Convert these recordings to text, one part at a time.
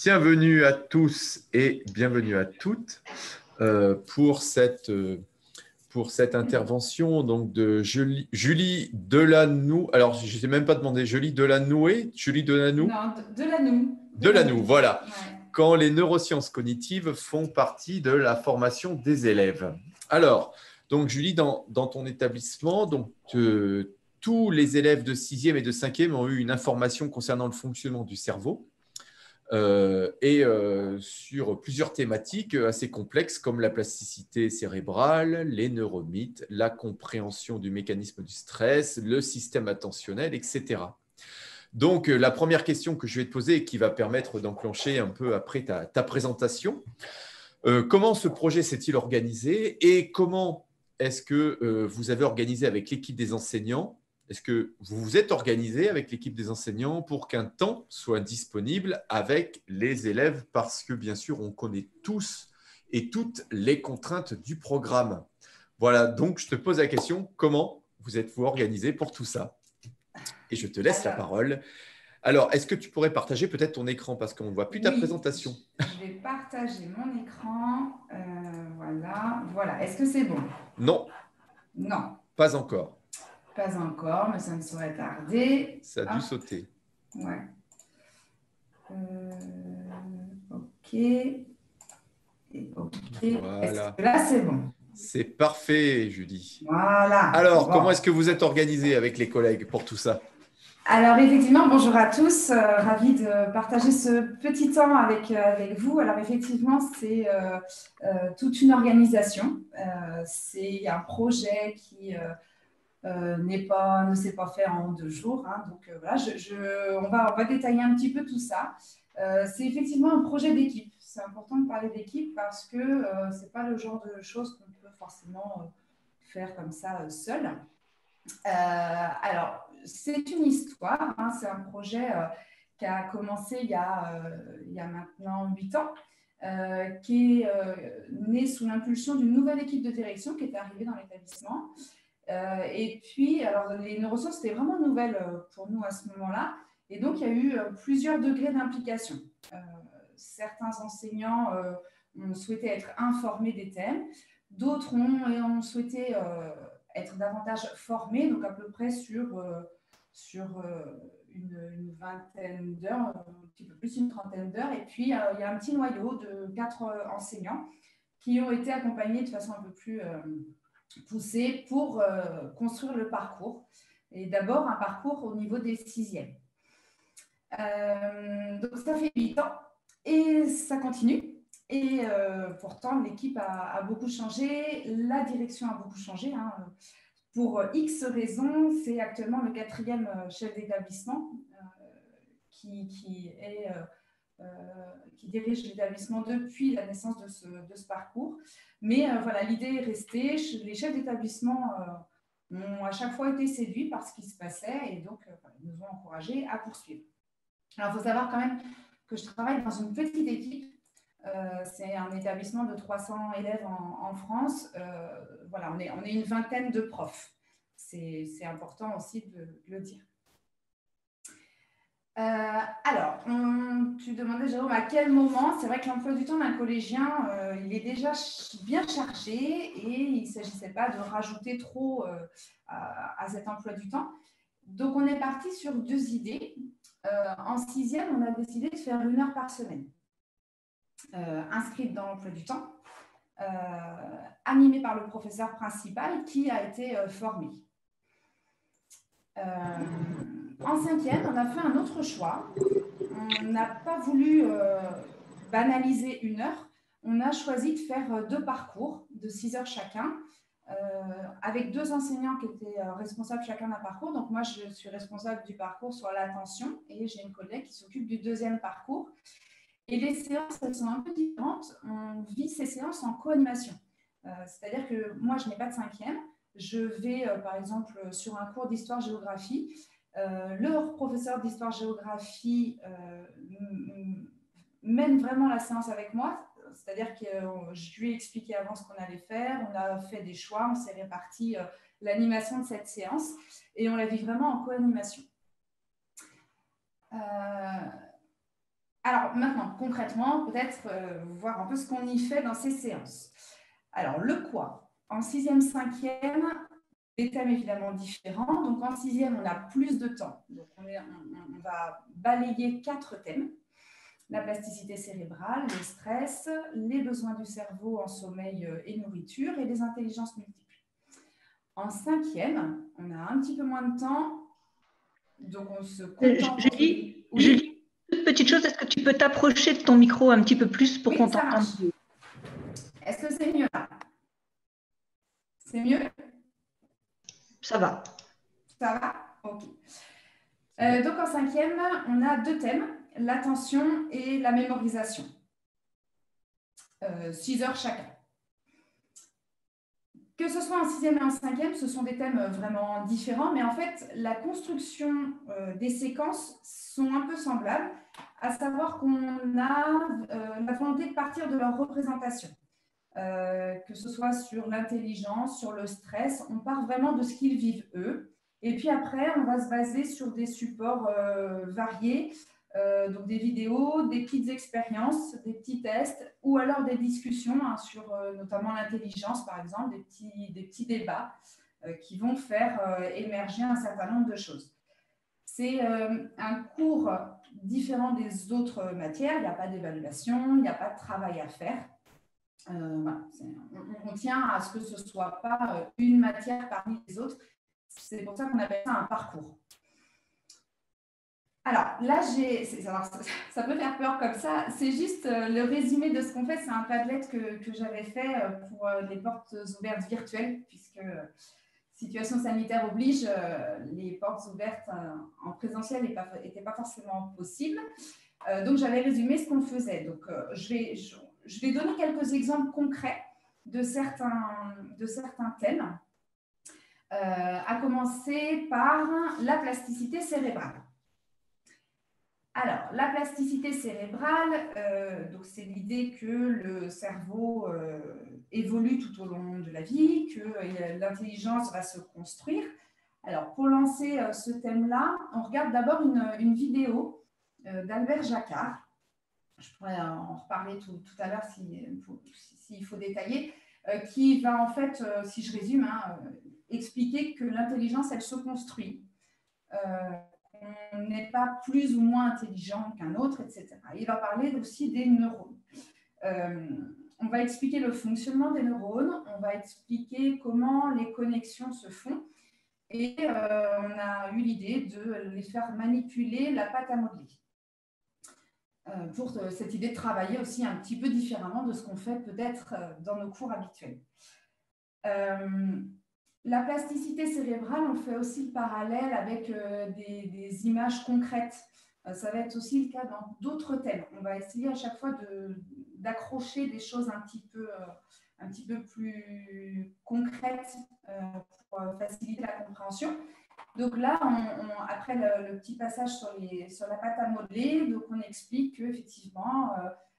Bienvenue à tous et bienvenue à toutes pour cette intervention donc, de Julie Delanou. Alors, je ne sais même pas demander Julie Delanoué, Julie Delanou. Non, Delanou. Delanou, voilà. Ouais. Quand les neurosciences cognitives font partie de la formation des élèves. Alors, donc Julie, dans ton établissement, donc, tous les élèves de 6e et de 5e ont eu une information concernant le fonctionnement du cerveau. Sur plusieurs thématiques assez complexes comme la plasticité cérébrale, les neuromythes, la compréhension du mécanisme du stress, le système attentionnel, etc. Donc, la première question que je vais te poser et qui va permettre d'enclencher un peu après ta présentation, comment ce projet s'est-il organisé et comment est-ce que vous avez organisé avec l'équipe des enseignants? Est-ce que vous vous êtes organisé avec l'équipe des enseignants pour qu'un temps soit disponible avec les élèves? Parce que, bien sûr, on connaît tous et toutes les contraintes du programme. Voilà, donc je te pose la question, comment vous êtes-vous organisé pour tout ça? Et je te laisse la parole. Alors, est-ce que tu pourrais partager peut-être ton écran parce qu'on ne voit plus ta présentation? Je vais partager mon écran. Voilà. Est-ce que c'est bon? Non. Non. Pas encore. Pas encore, mais ça ne saurait tarder. Ça a dû sauter. Ouais. Ok. Voilà. Là, c'est bon. C'est parfait, Julie. Voilà. Alors, comment est-ce que vous êtes organisé avec les collègues pour tout ça? Alors, effectivement, bonjour à tous. Ravie de partager ce petit temps avec vous. Alors, effectivement, c'est toute une organisation. C'est un projet qui ne s'est pas fait en 2 jours. Hein. Donc, voilà, on va détailler un petit peu tout ça. C'est effectivement un projet d'équipe. C'est important de parler d'équipe parce que ce n'est pas le genre de choses qu'on peut forcément faire comme ça seul. Alors, c'est une histoire, hein, c'est un projet qui a commencé il y a maintenant 8 ans, qui est né sous l'impulsion d'une nouvelle équipe de direction qui est arrivée dans l'établissement. Et puis, alors, les neurosciences, c'était vraiment nouvelle pour nous à ce moment-là. Et donc, il y a eu plusieurs degrés d'implication. Certains enseignants ont souhaité être informés des thèmes, d'autres ont souhaité être davantage formés, donc à peu près sur une vingtaine d'heures, un petit peu plus, une trentaine d'heures. Et puis, il y a un petit noyau de 4 enseignants qui ont été accompagnés de façon un peu plus poussée pour construire le parcours. Et d'abord, un parcours au niveau des 6e. Donc, ça fait 8 ans et ça continue. Et pourtant, l'équipe a beaucoup changé, la direction a beaucoup changé. Hein. Pour X raisons, c'est actuellement le 4e chef d'établissement qui dirige l'établissement depuis la naissance de ce parcours. Mais voilà, l'idée est restée. Les chefs d'établissement ont à chaque fois été séduits par ce qui se passait et donc ils nous ont encouragés à poursuivre. Alors, il faut savoir quand même que je travaille dans une petite équipe. C'est un établissement de 300 élèves en France. Voilà, on est une vingtaine de profs. C'est important aussi de le dire. Alors, tu demandais, Jérôme, à quel moment? C'est vrai que l'emploi du temps d'un collégien, il est déjà bien chargé et il ne s'agissait pas de rajouter trop à cet emploi du temps. Donc, on est parti sur 2 idées. En 6e, on a décidé de faire 1 heure par semaine, inscrite dans l'emploi du temps, animée par le professeur principal qui a été formé. En 5e, on a fait un autre choix. On n'a pas voulu banaliser 1 heure. On a choisi de faire 2 parcours de 6 heures chacun, avec 2 enseignants qui étaient responsables chacun d'un parcours. Donc, moi, je suis responsable du parcours sur l'attention et j'ai une collègue qui s'occupe du 2e parcours. Et les séances, elles sont un peu différentes. On vit ces séances en co-animation. C'est-à-dire que moi, je n'ai pas de 5e. Je vais, par exemple, sur un cours d'histoire-géographie. Le professeur d'histoire-géographie mène vraiment la séance avec moi. C'est-à-dire que je lui ai expliqué avant ce qu'on allait faire. On a fait des choix, on s'est réparti l'animation de cette séance et on la vit vraiment en co-animation. Alors maintenant, concrètement, peut-être voir un peu ce qu'on y fait dans ces séances. Alors, le quoi? En 6e, 5e, des thèmes évidemment différents. Donc, en 6e, on a plus de temps. Donc, on va balayer 4 thèmes. La plasticité cérébrale, le stress, les besoins du cerveau en sommeil et nourriture et les intelligences multiples. En 5e, on a un petit peu moins de temps. Donc, on se contente... Julie, oui. Julie, toute petite chose, est-ce que tu peux t'approcher de ton micro un petit peu plus pour qu'on t'entende? Est-ce que c'est mieux là? C'est mieux? Ça va. Ça va? Ok. Donc en 5e, on a 2 thèmes, l'attention et la mémorisation. 6 heures chacun. Que ce soit en 6e et en 5e, ce sont des thèmes vraiment différents, mais en fait, la construction des séquences sont un peu semblables, à savoir qu'on a la volonté de partir de leur représentation. Que ce soit sur l'intelligence, sur le stress, on part vraiment de ce qu'ils vivent eux. Et puis après, on va se baser sur des supports variés, donc des vidéos, des petites expériences, des petits tests, ou alors des discussions sur notamment l'intelligence, par exemple, des petits débats qui vont faire émerger un certain nombre de choses. C'est un cours différent des autres matières, il n'y a pas d'évaluation, il n'y a pas de travail à faire. Voilà, on tient à ce que ce ne soit pas une matière parmi les autres. C'est pour ça qu'on appelle ça un parcours. Alors là, ça peut faire peur comme ça. C'est juste le résumé de ce qu'on fait. C'est un Padlet que j'avais fait pour les portes ouvertes virtuelles, puisque situation sanitaire oblige, les portes ouvertes en présentiel n'étaient pas forcément possibles. Donc, j'avais résumé ce qu'on faisait. Donc, je vais donner quelques exemples concrets de certains thèmes, à commencer par la plasticité cérébrale. Alors, la plasticité cérébrale, donc c'est l'idée que le cerveau évolue tout au long de la vie, que l'intelligence va se construire. Alors, pour lancer ce thème-là, on regarde d'abord une vidéo d'Albert Jacquard. Je pourrais en reparler tout à l'heure s'il faut détailler, qui va en fait, si je résume, expliquer que l'intelligence, elle se construit. On n'est pas plus ou moins intelligent qu'un autre, etc. Il va parler aussi des neurones. On va expliquer le fonctionnement des neurones, on va expliquer comment les connexions se font, et on a eu l'idée de les faire manipuler la pâte à modeler. Pour cette idée de travailler aussi un petit peu différemment de ce qu'on fait peut-être dans nos cours habituels. La plasticité cérébrale, on fait aussi le parallèle avec des images concrètes. Ça va être aussi le cas dans d'autres thèmes. On va essayer à chaque fois d'accrocher des choses un petit peu plus concrètes pour faciliter la compréhension. Donc là, après le petit passage sur la pâte à modeler, donc on explique qu'effectivement,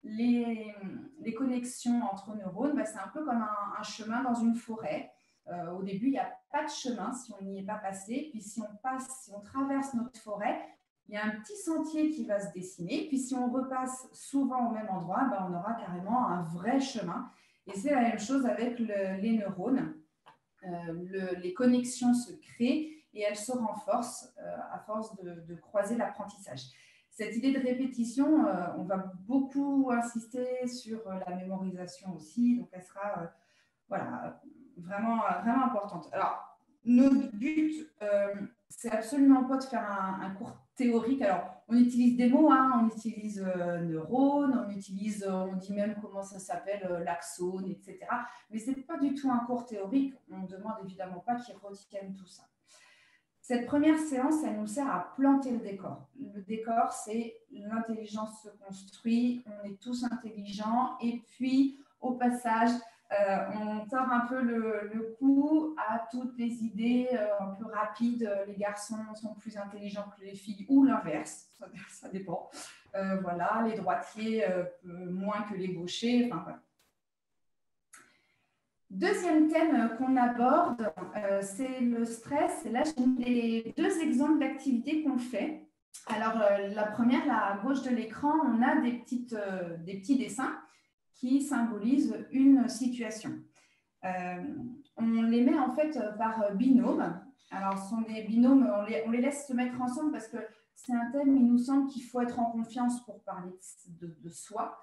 les connexions entre neurones, c'est un peu comme un chemin dans une forêt. Au début, il n'y a pas de chemin si on n'y est pas passé. Puis si on traverse notre forêt, il y a un petit sentier qui va se dessiner. Puis si on repasse souvent au même endroit, on aura carrément un vrai chemin. Et c'est la même chose avec les neurones. Les connexions se créent et elles se renforcent à force de croiser l'apprentissage. Cette idée de répétition, on va beaucoup insister sur la mémorisation aussi, donc elle sera vraiment importante. Alors, notre but, c'est absolument pas de faire un cours théorique. Alors, on utilise des mots, on utilise neurones, on dit même comment ça s'appelle, l'axone, etc. Mais ce n'est pas du tout un cours théorique. On ne demande évidemment pas qu'ils retiennent tout ça. Cette première séance, elle nous sert à planter le décor. Le décor, c'est l'intelligence se construit, on est tous intelligents, et puis, au passage, on tord un peu le cou à toutes les idées un peu rapides. Les garçons sont plus intelligents que les filles, ou l'inverse, ça dépend. Voilà, les droitiers moins que les gauchers, enfin voilà. Deuxième thème qu'on aborde, c'est le stress. Et là, j'ai mis 2 exemples d'activités qu'on fait. Alors, la première, là, à gauche de l'écran, on a des petits dessins qui symbolisent une situation. On les met en fait par binôme. Alors, ce sont des binômes, on les laisse se mettre ensemble parce que c'est un thème, il nous semble qu'il faut être en confiance pour parler de soi.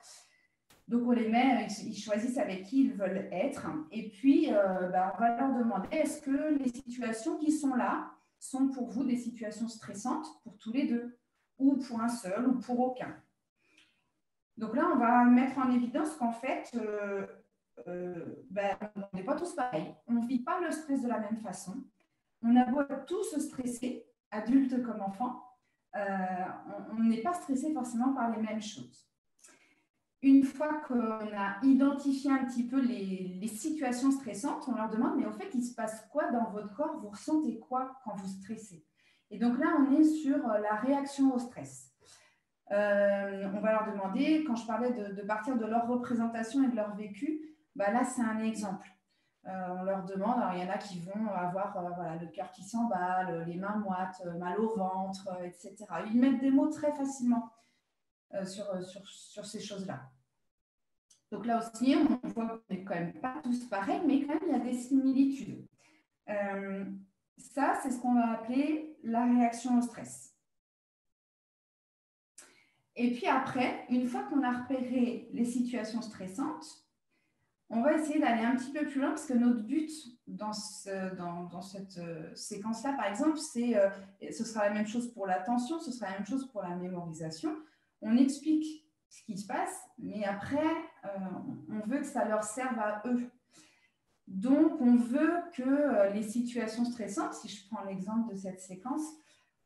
Donc, on les met, ils choisissent avec qui ils veulent être. Et puis, on va leur demander, est-ce que les situations qui sont là sont pour vous des situations stressantes, pour tous les deux, ou pour un seul, ou pour aucun? Donc là, on va mettre en évidence qu'en fait, on n'est pas tous pareils. On ne vit pas le stress de la même façon. On a beau tous se stresser, adultes comme enfants, on n'est pas stressé forcément par les mêmes choses. Une fois qu'on a identifié un petit peu les situations stressantes, on leur demande, mais au fait, il se passe quoi dans votre corps? Vous ressentez quoi quand vous stressez? Et donc là, on est sur la réaction au stress. On va leur demander, quand je parlais de partir de leur représentation et de leur vécu, là, c'est un exemple. On leur demande, alors il y en a qui vont avoir le cœur qui s'emballe, les mains moites, mal au ventre, etc. Ils mettent des mots très facilement sur ces choses-là. Donc là aussi, on voit qu'on n'est quand même pas tous pareils, mais quand même, il y a des similitudes. Ça, c'est ce qu'on va appeler la réaction au stress. Et puis après, une fois qu'on a repéré les situations stressantes, on va essayer d'aller un petit peu plus loin parce que notre but dans cette séquence-là, par exemple, ce sera la même chose pour l'attention, ce sera la même chose pour la mémorisation. On explique ce qui se passe, mais après, on veut que ça leur serve à eux. Donc, on veut que les situations stressantes, si je prends l'exemple de cette séquence,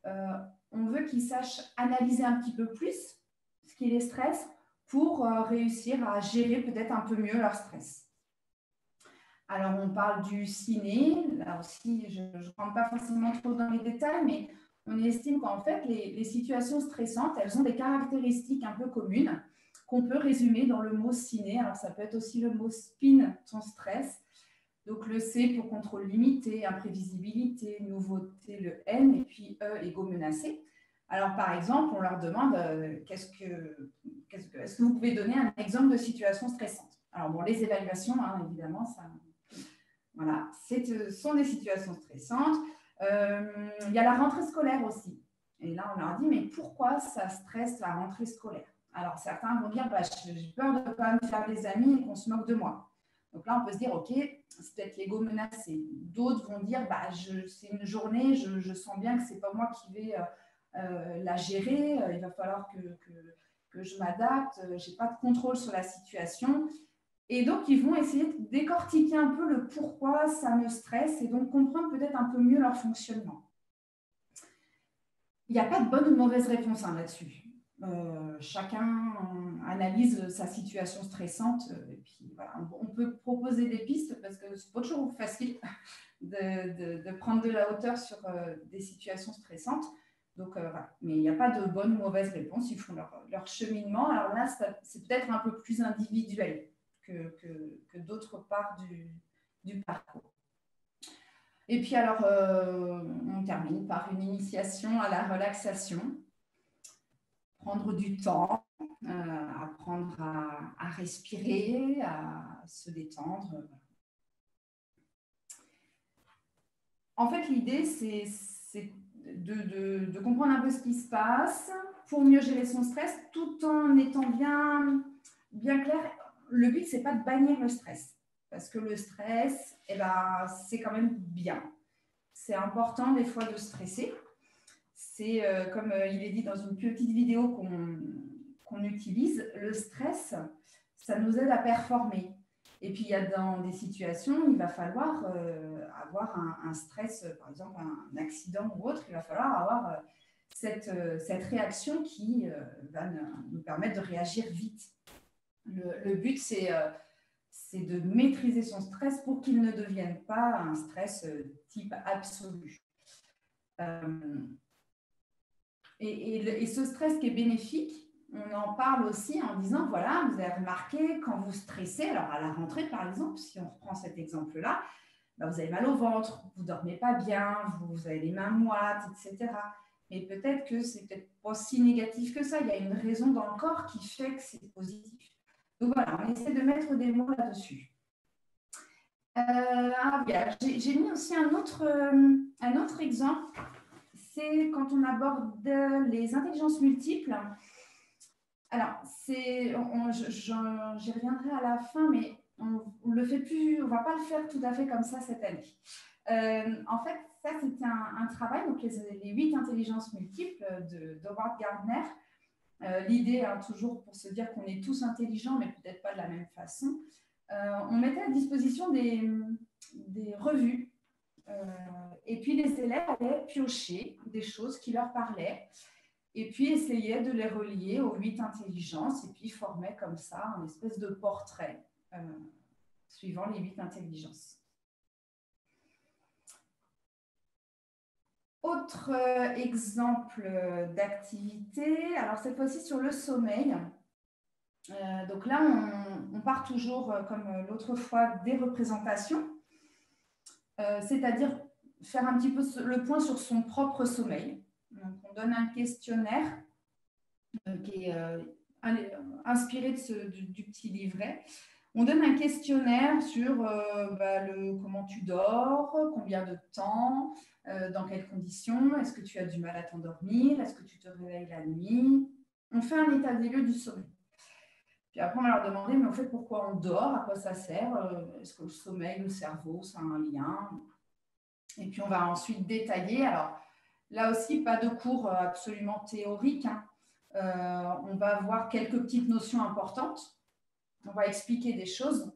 on veut qu'ils sachent analyser un petit peu plus ce qui les stresse pour réussir à gérer peut-être un peu mieux leur stress. Alors, on parle du ciné. Là aussi, je ne rentre pas forcément trop dans les détails, mais on estime qu'en fait, les situations stressantes, elles ont des caractéristiques un peu communes qu'on peut résumer dans le mot ciné. Alors, ça peut être aussi le mot spin, ton stress. Donc, le C pour contrôle limité, imprévisibilité, nouveauté, le N, et puis E égaux menacé. Alors, par exemple, on leur demande est-ce que vous pouvez donner un exemple de situation stressante? Alors, bon, les évaluations, évidemment, voilà, ce sont des situations stressantes. Il y a la rentrée scolaire aussi. Et là, on leur dit, mais pourquoi ça stresse la rentrée scolaire? Alors, certains vont dire, j'ai peur de ne pas me faire des amis et qu'on se moque de moi. Donc là, on peut se dire, OK, c'est peut-être l'ego menacé. D'autres vont dire, c'est une journée, je sens bien que ce n'est pas moi qui vais la gérer. Il va falloir que je m'adapte. Je n'ai pas de contrôle sur la situation. Et donc, ils vont essayer de décortiquer un peu le pourquoi ça me stresse et donc comprendre peut-être un peu mieux leur fonctionnement. Il n'y a pas de bonne ou de mauvaise réponse là-dessus. Chacun analyse sa situation stressante et puis voilà, on peut proposer des pistes parce que c'est pas toujours facile de prendre de la hauteur sur des situations stressantes. Donc, voilà. Mais il n'y a pas de bonne ou mauvaise réponse, ils font leur cheminement. Alors là, c'est peut-être un peu plus individuel que d'autres parts du parcours. Et puis alors, on termine par une initiation à la relaxation. Prendre du temps, apprendre à respirer, à se détendre. En fait, l'idée, c'est de comprendre un peu ce qui se passe pour mieux gérer son stress, tout en étant bien clair. Le but, ce n'est pas de bannir le stress, parce que le stress, c'est quand même bien. C'est important des fois de stresser. C'est comme il est dit dans une petite vidéo qu'on utilise, le stress, ça nous aide à performer. Et puis, il y a dans des situations, il va falloir avoir un stress, par exemple un accident ou autre, il va falloir avoir cette réaction qui va nous permettre de réagir vite. Le but, c'est de maîtriser son stress pour qu'il ne devienne pas un stress type absolu. Et ce stress qui est bénéfique, on en parle aussi en disant, voilà, vous avez remarqué quand vous stressez, alors à la rentrée par exemple, si on reprend cet exemple-là, vous avez mal au ventre, vous ne dormez pas bien, vous avez les mains moites, etc. mais peut-être que c'est peut-être pas si négatif que ça. Il y a une raison dans le corps qui fait que c'est positif. Donc voilà, on essaie de mettre des mots là-dessus. J'ai mis aussi un autre exemple. C'est quand on aborde les intelligences multiples. Alors, j'y reviendrai à la fin, mais on le fait plus, on va pas le faire tout à fait comme ça cette année. En fait, ça, c'était un travail, donc les 8 intelligences multiples d'Howard Gardner. L'idée, toujours pour se dire qu'on est tous intelligents, mais peut-être pas de la même façon. On mettait à disposition des revues et puis les élèves allaient piocher des choses qui leur parlaient et puis essayaient de les relier aux 8 intelligences et puis formaient comme ça une espèce de portrait suivant les 8 intelligences. Autre exemple d'activité, alors cette fois-ci sur le sommeil. Donc là, on part toujours, comme l'autre fois, des représentations, c'est-à-dire faire un petit peu le point sur son propre sommeil. Donc, on donne un questionnaire qui est inspiré du petit livret. On donne un questionnaire sur comment tu dors, combien de temps, dans quelles conditions, est-ce que tu as du mal à t'endormir, est-ce que tu te réveilles la nuit. On fait un état des lieux du sommeil. Puis après, on va leur demander, mais en fait, pourquoi on dort, à quoi ça sert, est-ce que le sommeil, le cerveau, ça a un lien. Et puis, on va ensuite détailler. Alors, là aussi, pas de cours absolument théorique. On va avoir quelques petites notions importantes. On va expliquer des choses,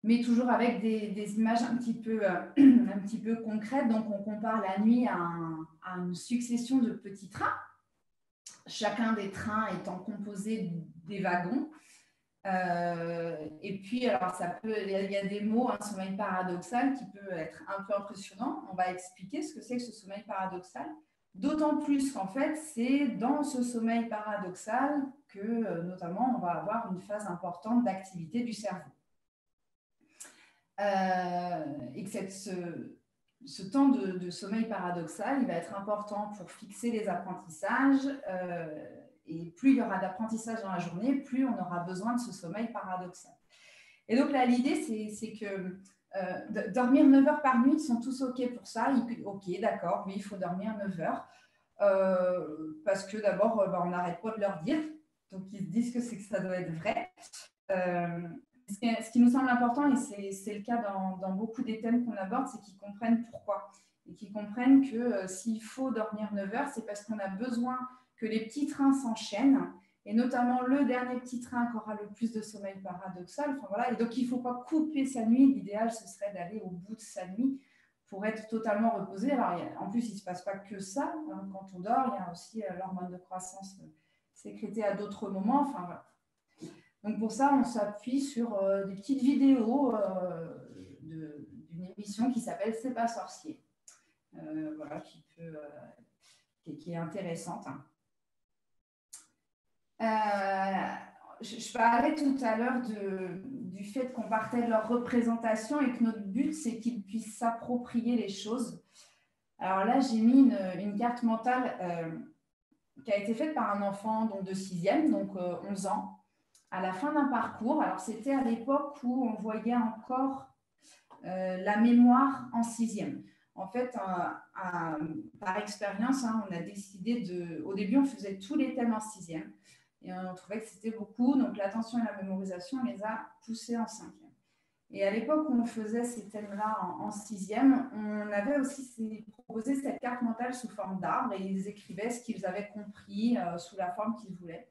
mais toujours avec des images un petit peu concrètes. Donc, on compare la nuit à une succession de petits trains, chacun des trains étant composé des wagons. Et puis, alors, il y a des mots, un sommeil paradoxal qui peut être un peu impressionnant. On va expliquer ce que c'est que ce sommeil paradoxal. D'autant plus qu'en fait, c'est dans ce sommeil paradoxal que, notamment, on va avoir une phase importante d'activité du cerveau. Et que ce temps de sommeil paradoxal, il va être important pour fixer les apprentissages. Et plus il y aura d'apprentissage dans la journée, plus on aura besoin de ce sommeil paradoxal. Et donc là, l'idée, c'est que dormir 9 heures par nuit, ils sont tous OK pour ça. OK, d'accord, oui, il faut dormir 9 heures. Parce que d'abord, on n'arrête pas de leur dire. Donc, ils se disent que ça doit être vrai. Ce qui nous semble important, et c'est le cas dans beaucoup des thèmes qu'on aborde, c'est qu'ils comprennent pourquoi. Et qu'ils comprennent que s'il faut dormir 9 heures, c'est parce qu'on a besoin que les petits trains s'enchaînent, et notamment le dernier petit train qui aura le plus de sommeil paradoxal. Enfin, voilà. Et donc, il ne faut pas couper sa nuit. L'idéal, ce serait d'aller au bout de sa nuit pour être totalement reposé. Alors, en plus, il ne se passe pas que ça. Hein. Quand on dort, il y a aussi l'hormone de croissance sécrétée à d'autres moments. Enfin, voilà. Donc, pour ça, on s'appuie sur des petites vidéos d'une émission qui s'appelle « C'est pas sorcier ». Voilà, qui est intéressante. Hein. Je parlais tout à l'heure du fait qu'on partait de leur représentation et que notre but, c'est qu'ils puissent s'approprier les choses. Alors là, j'ai mis une carte mentale qui a été faite par un enfant de 6e, donc 11 ans, à la fin d'un parcours. Alors, c'était à l'époque où on voyait encore la mémoire en 6e. En fait, par expérience, on a décidé au début, on faisait tous les thèmes en 6e. Et on trouvait que c'était beaucoup. Donc, l'attention et la mémorisation, on les a poussés en 5e. Et à l'époque où on faisait ces thèmes-là en 6e, on avait aussi proposé cette carte mentale sous forme d'arbre et ils écrivaient ce qu'ils avaient compris sous la forme qu'ils voulaient.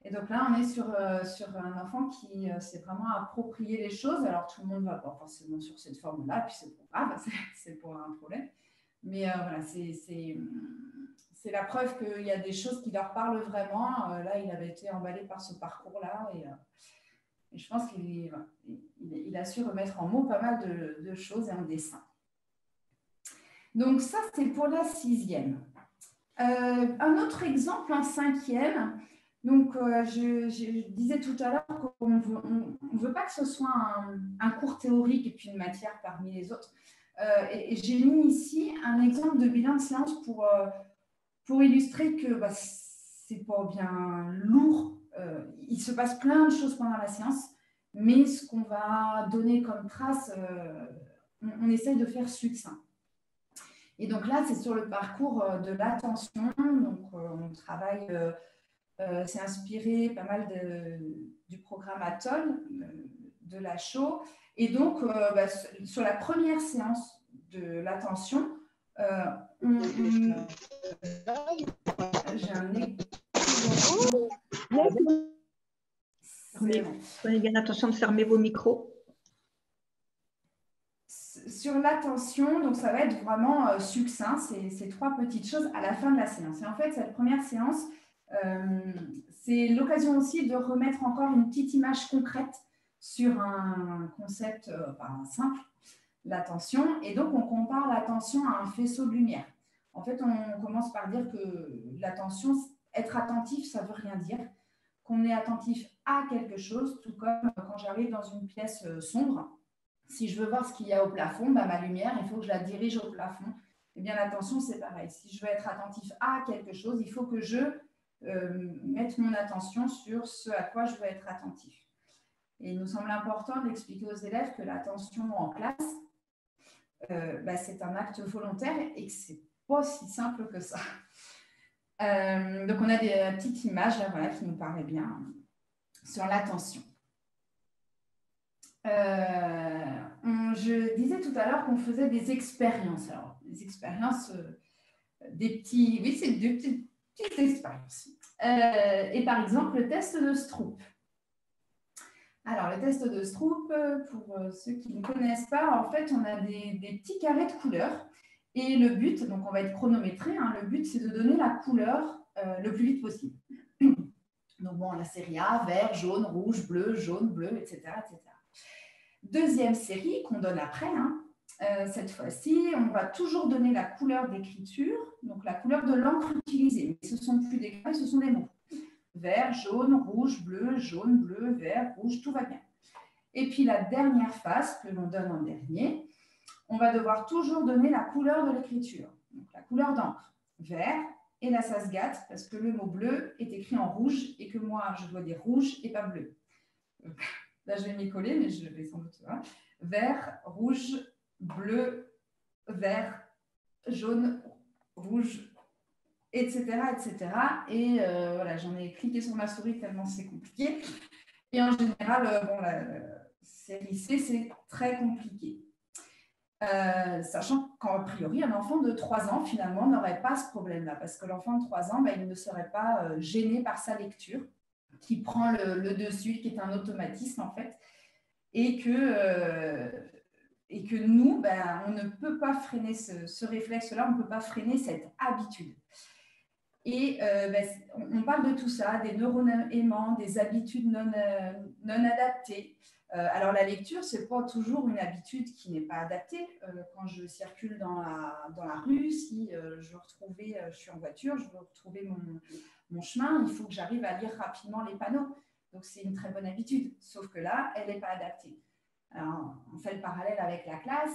Et donc là, on est sur un enfant qui s'est vraiment approprié les choses. Alors, tout le monde ne va pas forcément sur cette forme-là, puis c'est pas grave, c'est pas un problème. Mais voilà, c'est la preuve qu'il y a des choses qui leur parlent vraiment. Là, il avait été emballé par ce parcours-là et je pense qu'il a su remettre en mots pas mal de choses et en dessin. Donc ça, c'est pour la 6e. Un autre exemple en 5e. Donc, je disais tout à l'heure qu'on ne veut pas que ce soit un cours théorique et puis une matière parmi les autres. Et j'ai mis ici un exemple de bilan de séance pour pour illustrer que c'est pas bien lourd. Il se passe plein de choses pendant la séance, mais ce qu'on va donner comme trace, on essaye de faire succinct. Et donc là, c'est sur le parcours de l'attention. Donc, on travaille, c'est inspiré pas mal du programme Atoll de la Chaux. Et donc, sur la première séance de l'attention, j'ai un Prenez bien attention de fermer vos micros. Sur l'attention, donc ça va être vraiment succinct, ces 3 petites choses à la fin de la séance. Et en fait, cette première séance, c'est l'occasion aussi de remettre encore une petite image concrète sur un concept simple, l'attention. Et donc, on compare l'attention à un faisceau de lumière. En fait, on commence par dire que l'attention, être attentif, ça ne veut rien dire. Qu'on est attentif à quelque chose, tout comme quand j'arrive dans une pièce sombre. Si je veux voir ce qu'il y a au plafond, ma lumière, il faut que je la dirige au plafond. Eh bien, l'attention, c'est pareil. Si je veux être attentif à quelque chose, il faut que je mette mon attention sur ce à quoi je veux être attentif. Et il nous semble important d'expliquer aux élèves que l'attention en classe, c'est un acte volontaire et que ce n'est pas si simple que ça. Donc, on a des petites images là, qui nous parlaient bien sur l'attention. Je disais tout à l'heure qu'on faisait des expériences. Alors, des expériences, c'est des petites expériences. Et par exemple, le test de Stroop. Alors, le test de Stroop, pour ceux qui ne connaissent pas, en fait, on a des petits carrés de couleurs. Et le but, donc on va être chronométré, le but, c'est de donner la couleur le plus vite possible. Donc, la série A, vert, jaune, rouge, bleu, jaune, bleu, etc. etc. Deuxième série qu'on donne après, cette fois-ci, on va toujours donner la couleur d'écriture, donc la couleur de l'encre utilisée. Mais ce ne sont plus des carrés, ce sont des mots. Vert, jaune, rouge, bleu, vert, rouge, tout va bien. Et puis la dernière phase que l'on donne en dernier, on va devoir toujours donner la couleur de l'écriture, donc la couleur d'encre, vert, et là ça se gâte parce que le mot bleu est écrit en rouge et que moi je dois dire rouge et pas bleu. Donc, là je vais m'y coller, mais je vais sans doute voir. Vert, rouge, bleu, vert, jaune, rouge, etc. etc. Et voilà, j'en ai cliqué sur ma souris tellement c'est compliqué. Et en général, la série C, c'est très compliqué. Sachant qu'en priori, un enfant de 3 ans, finalement, n'aurait pas ce problème-là, parce que l'enfant de 3 ans, il ne serait pas gêné par sa lecture, qui prend le dessus, qui est un automatisme, en fait, et que nous, on ne peut pas freiner ce réflexe-là, on ne peut pas freiner cette habitude. Et on parle de tout ça, des neurones aimants, des habitudes non adaptées. Alors, la lecture, ce n'est pas toujours une habitude qui n'est pas adaptée. Quand je circule dans la rue, si je suis en voiture, je veux retrouver mon chemin, il faut que j'arrive à lire rapidement les panneaux. Donc, c'est une très bonne habitude, sauf que là, elle n'est pas adaptée. Alors, on fait le parallèle avec la classe.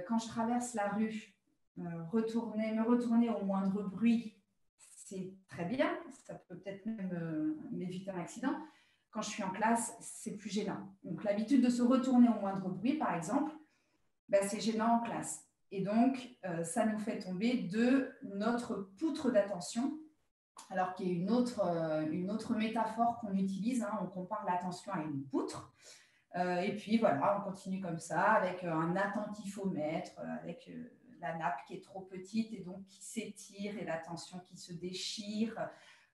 Quand je traverse la rue, me retourner au moindre bruit, c'est très bien, ça peut peut-être même m'éviter un accident. Quand je suis en classe, c'est plus gênant. Donc, l'habitude de se retourner au moindre bruit, par exemple, c'est gênant en classe. Et donc, ça nous fait tomber de notre poutre d'attention, alors qu'il y a une autre métaphore qu'on utilise. On compare l'attention à une poutre. Et puis, voilà, on continue comme ça, avec un attentifomètre, avec la nappe qui est trop petite et donc qui s'étire et l'attention qui se déchire.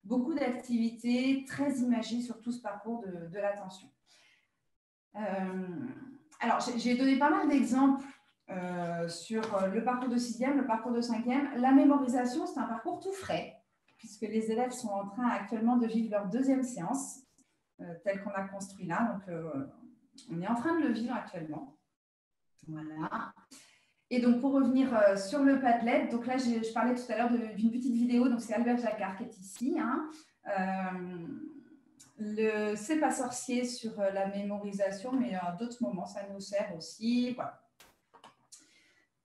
Beaucoup d'activités très imagées sur tout ce parcours de l'attention. Alors, j'ai donné pas mal d'exemples sur le parcours de 6e, le parcours de 5e. La mémorisation, c'est un parcours tout frais, puisque les élèves sont en train actuellement de vivre leur 2e séance, telle qu'on a construit là. Donc, on est en train de le vivre actuellement. Voilà. Et donc, pour revenir sur le Padlet, donc là, je parlais tout à l'heure d'une petite vidéo, donc c'est Albert Jacquard qui est ici. C'est pas sorcier sur la mémorisation, mais à d'autres moments, ça nous sert aussi. Voilà.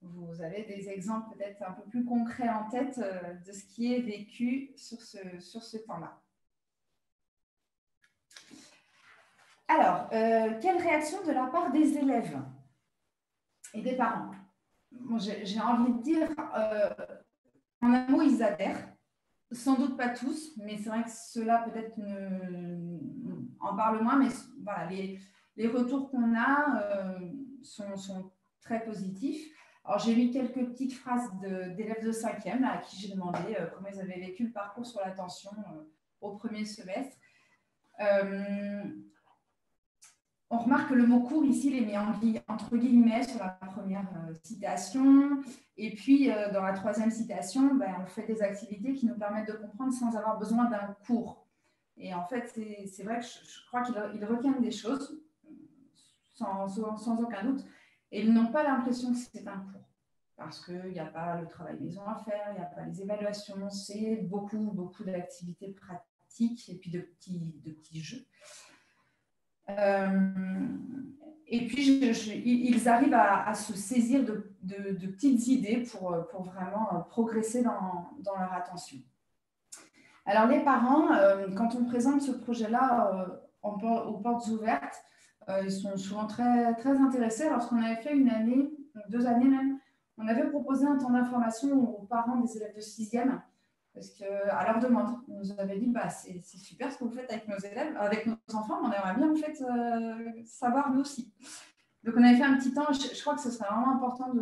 vous avez des exemples peut-être un peu plus concrets en tête de ce qui est vécu sur ce temps-là. Alors, quelle réaction de la part des élèves et des parents? Bon, j'ai envie de dire, en un mot, ils adhèrent. Sans doute pas tous, mais c'est vrai que ceux-là peut-être en parlent moins, mais voilà, les retours qu'on a sont très positifs. Alors, j'ai mis quelques petites phrases d'élèves de 5e à qui j'ai demandé comment ils avaient vécu le parcours sur l'attention au premier semestre. On remarque que le mot cours, ici, il est mis entre guillemets sur la première citation. Et puis, dans la troisième citation, on fait des activités qui nous permettent de comprendre sans avoir besoin d'un cours. Et en fait, c'est vrai que je crois qu'ils retiennent des choses sans aucun doute. Et ils n'ont pas l'impression que c'est un cours. Parce qu'il n'y a pas le travail maison à faire, il n'y a pas les évaluations. C'est beaucoup d'activités pratiques et puis de petits jeux. Et puis, ils arrivent à se saisir de petites idées pour vraiment progresser dans leur attention. Alors, les parents, quand on présente ce projet-là aux portes ouvertes, ils sont souvent très, très intéressés. Lorsqu'on avait fait une année, 2 années même, on avait proposé un temps d'information aux parents des élèves de 6e. Parce qu'à leur demande, on nous avait dit c'est super ce que vous faites avec nos élèves, avec nos enfants, on aimerait bien en fait savoir nous aussi. Donc on avait fait un petit temps, je crois que ce serait vraiment important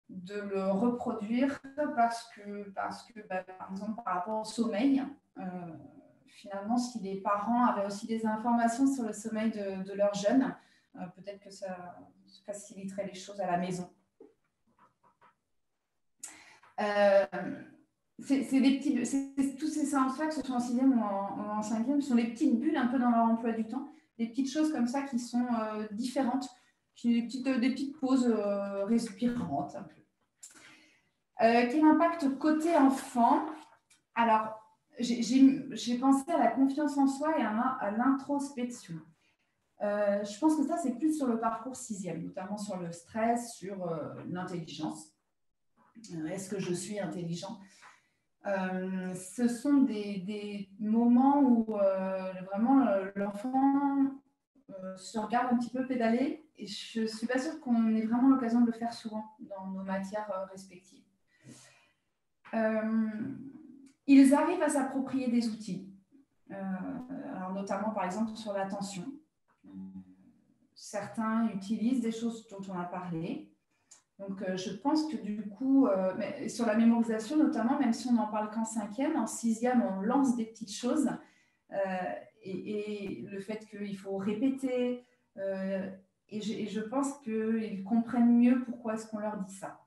de le reproduire parce que par exemple par rapport au sommeil, finalement si les parents avaient aussi des informations sur le sommeil de leurs jeunes, peut-être que ça faciliterait les choses à la maison. Tous ces séances-là, que ce soit en 6e ou en 5e, sont des petites bulles un peu dans leur emploi du temps, des petites choses comme ça qui sont différentes, des petites pauses respirantes un peu. Quel impact côté enfant? Alors, j'ai pensé à la confiance en soi et à l'introspection. Je pense que ça, c'est plus sur le parcours 6e, notamment sur le stress, sur l'intelligence. Est-ce que je suis intelligent? Ce sont des moments où vraiment l'enfant se regarde un petit peu pédaler et je ne suis pas sûre qu'on ait vraiment l'occasion de le faire souvent dans nos matières respectives. Ils arrivent à s'approprier des outils, alors notamment par exemple sur l'attention. Certains utilisent des choses dont on a parlé. Donc, je pense que du coup, sur la mémorisation notamment, même si on n'en parle qu'en 5e, en 6e, on lance des petites choses. Et le fait qu'il faut répéter, et je pense qu'ils comprennent mieux pourquoi est-ce qu'on leur dit ça.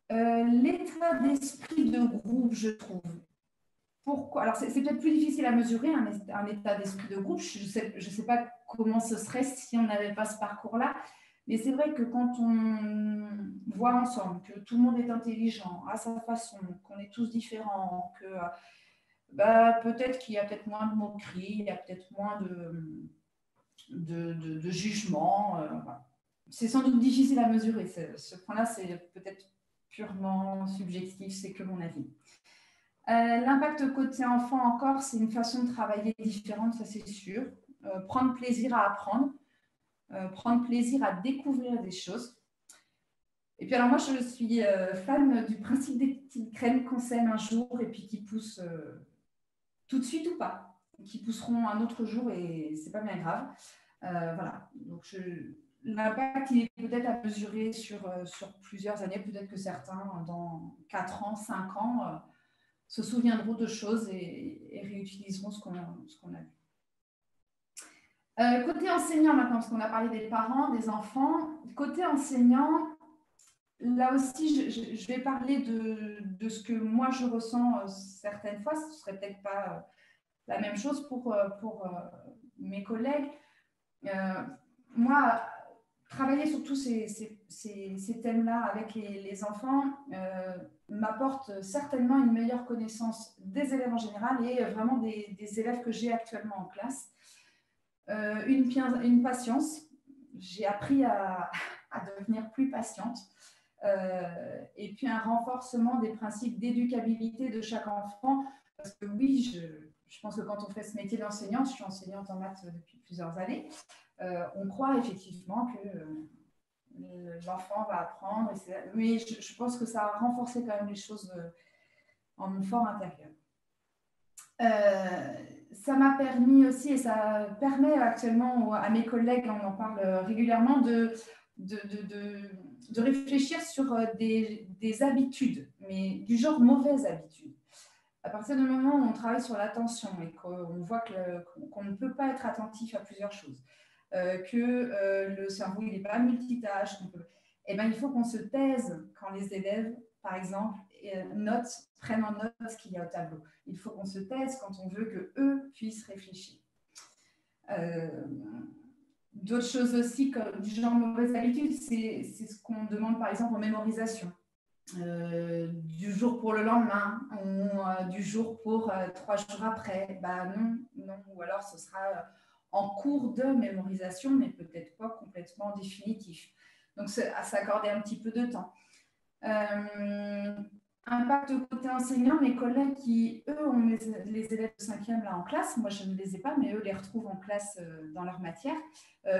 L'état d'esprit de groupe, je trouve. Pourquoi? Alors, c'est peut-être plus difficile à mesurer, un état d'esprit de groupe. Je sais pas comment ce serait si on n'avait pas ce parcours-là. Mais c'est vrai que quand on voit ensemble que tout le monde est intelligent à sa façon, qu'on est tous différents, que peut-être qu'il y a peut-être moins de moquerie, il y a peut-être moins de jugement. Voilà. C'est sans doute difficile à mesurer. Ce point-là, c'est peut-être purement subjectif, c'est que mon avis. L'impact côté enfant encore, c'est une façon de travailler différente, ça c'est sûr. Prendre plaisir à apprendre. Prendre plaisir à découvrir des choses. Et puis alors moi, je suis fan du principe des petites graines qu'on sème un jour et puis qui poussent tout de suite ou pas, qui pousseront un autre jour et c'est pas bien grave. Voilà. Donc l'impact, il est peut-être à mesurer sur plusieurs années. Peut-être que certains, dans 4 ans, 5 ans, se souviendront de choses et réutiliseront ce qu'on a vu. Côté enseignant maintenant, parce qu'on a parlé des parents, des enfants. Côté enseignant, là aussi, je vais parler de ce que moi je ressens certaines fois. Ce ne serait peut-être pas la même chose pour mes collègues. Moi, travailler sur tous ces thèmes-là avec les enfants m'apporte certainement une meilleure connaissance des élèves en général et vraiment des élèves que j'ai actuellement en classe. Une patience. J'ai appris à à devenir plus patiente. Et puis un renforcement des principes d'éducabilité de chaque enfant. Parce que oui, je pense que quand on fait ce métier d'enseignante, je suis enseignante en maths depuis plusieurs années, on croit effectivement que l'enfant va apprendre. Mais je pense que ça a renforcé quand même les choses en mon fort intérieur. Ça m'a permis aussi, et ça permet actuellement à mes collègues, on en parle régulièrement, de réfléchir sur des habitudes, mais du genre mauvaises habitudes. À partir du moment où on travaille sur l'attention et qu'on voit qu'on ne peut pas être attentif à plusieurs choses, que le cerveau n'est pas multitâche, eh ben, il faut qu'on se taise quand les élèves, par exemple, prennent en note ce qu'il y a au tableau. Il faut qu'on se taise quand on veut qu'eux puissent réfléchir. D'autres choses aussi, comme du genre mauvaise habitude, c'est ce qu'on demande par exemple en mémorisation. Du jour pour le lendemain, ou du jour pour 3 jours après. Ben non. Ou alors ce sera en cours de mémorisation, mais peut-être pas complètement définitif. Donc, à s'accorder un petit peu de temps. Impact côté enseignant, mes collègues qui, eux, ont les élèves de 5e là en classe, moi je ne les ai pas, mais eux les retrouvent en classe dans leur matière,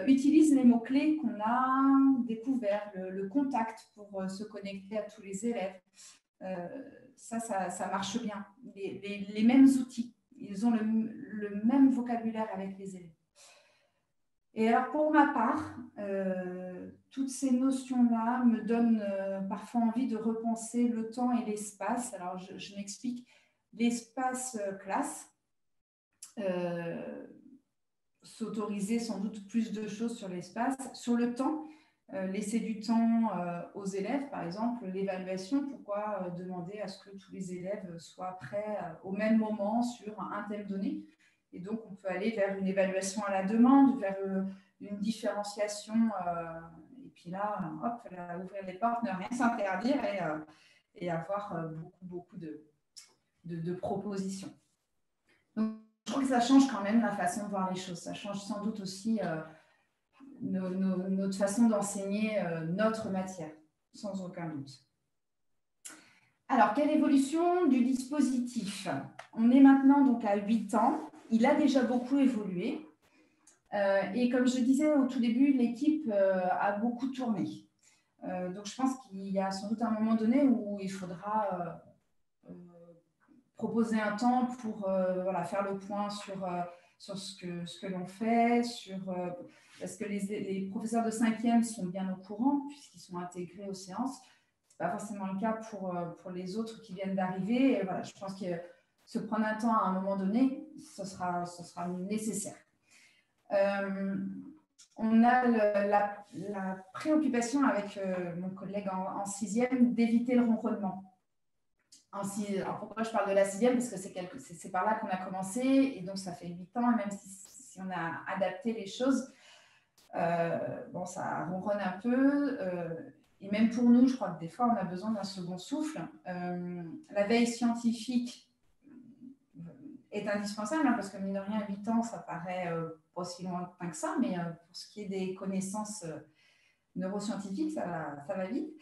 utilisent les mots-clés qu'on a découverts, le contact pour se connecter à tous les élèves. Ça marche bien. Les mêmes outils, ils ont le même vocabulaire avec les élèves. Et alors, pour ma part, toutes ces notions-là me donnent parfois envie de repenser le temps et l'espace. Alors, je m'explique. L'espace classe, s'autoriser sans doute plus de choses sur l'espace. Sur le temps, laisser du temps aux élèves, par exemple, l'évaluation. Pourquoi demander à ce que tous les élèves soient prêts au même moment sur un thème donné? Et donc, on peut aller vers une évaluation à la demande, vers une différenciation. Et puis là, hop, ouvrir les portes, ne rien s'interdire et avoir beaucoup de propositions. Donc, je trouve que ça change quand même la façon de voir les choses. Ça change sans doute aussi notre façon d'enseigner notre matière, sans aucun doute. Alors, quelle évolution du dispositif? On est maintenant donc à 8 ans. Il a déjà beaucoup évolué. Et comme je disais au tout début, l'équipe a beaucoup tourné. Donc, je pense qu'il y a sans doute un moment donné où il faudra proposer un temps pour faire le point sur ce que l'on fait, parce que les professeurs de 5e sont bien au courant puisqu'ils sont intégrés aux séances. Ce n'est pas forcément le cas pour les autres qui viennent d'arriver. Et voilà, je pense que se prendre un temps à un moment donné, ce sera nécessaire. On a la préoccupation avec mon collègue en 6e d'éviter le ronronnement. Alors pourquoi je parle de la 6e? Parce que c'est par là qu'on a commencé et donc ça fait 8 ans, et même si on a adapté les choses, ça ronronne un peu. Et même pour nous, je crois que des fois, on a besoin d'un second souffle. La veille scientifique est indispensable, parce que mine de rien, 8 ans, ça paraît pas si lointain que ça, mais pour ce qui est des connaissances neuroscientifiques, ça va vite.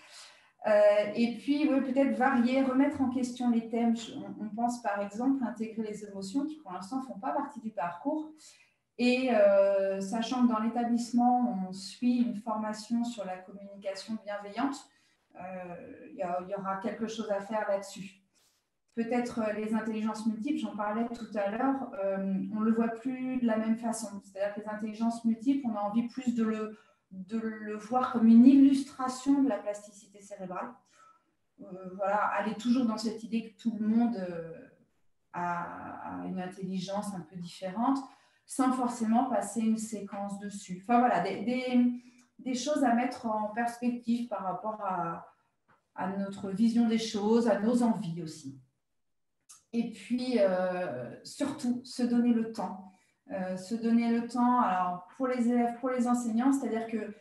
Et puis, peut-être varier, remettre en question les thèmes. On pense par exemple intégrer les émotions qui, pour l'instant, ne font pas partie du parcours. Et sachant que dans l'établissement, on suit une formation sur la communication bienveillante, il y aura quelque chose à faire là-dessus. Peut-être les intelligences multiples, j'en parlais tout à l'heure, on ne le voit plus de la même façon. C'est-à-dire que les intelligences multiples, on a envie plus de le voir comme une illustration de la plasticité cérébrale. Aller toujours dans cette idée que tout le monde a une intelligence un peu différente, sans forcément passer une séquence dessus. Enfin voilà, des choses à mettre en perspective par rapport à notre vision des choses, à nos envies aussi. Et puis, surtout, se donner le temps. Alors, pour les élèves, pour les enseignants, c'est-à-dire que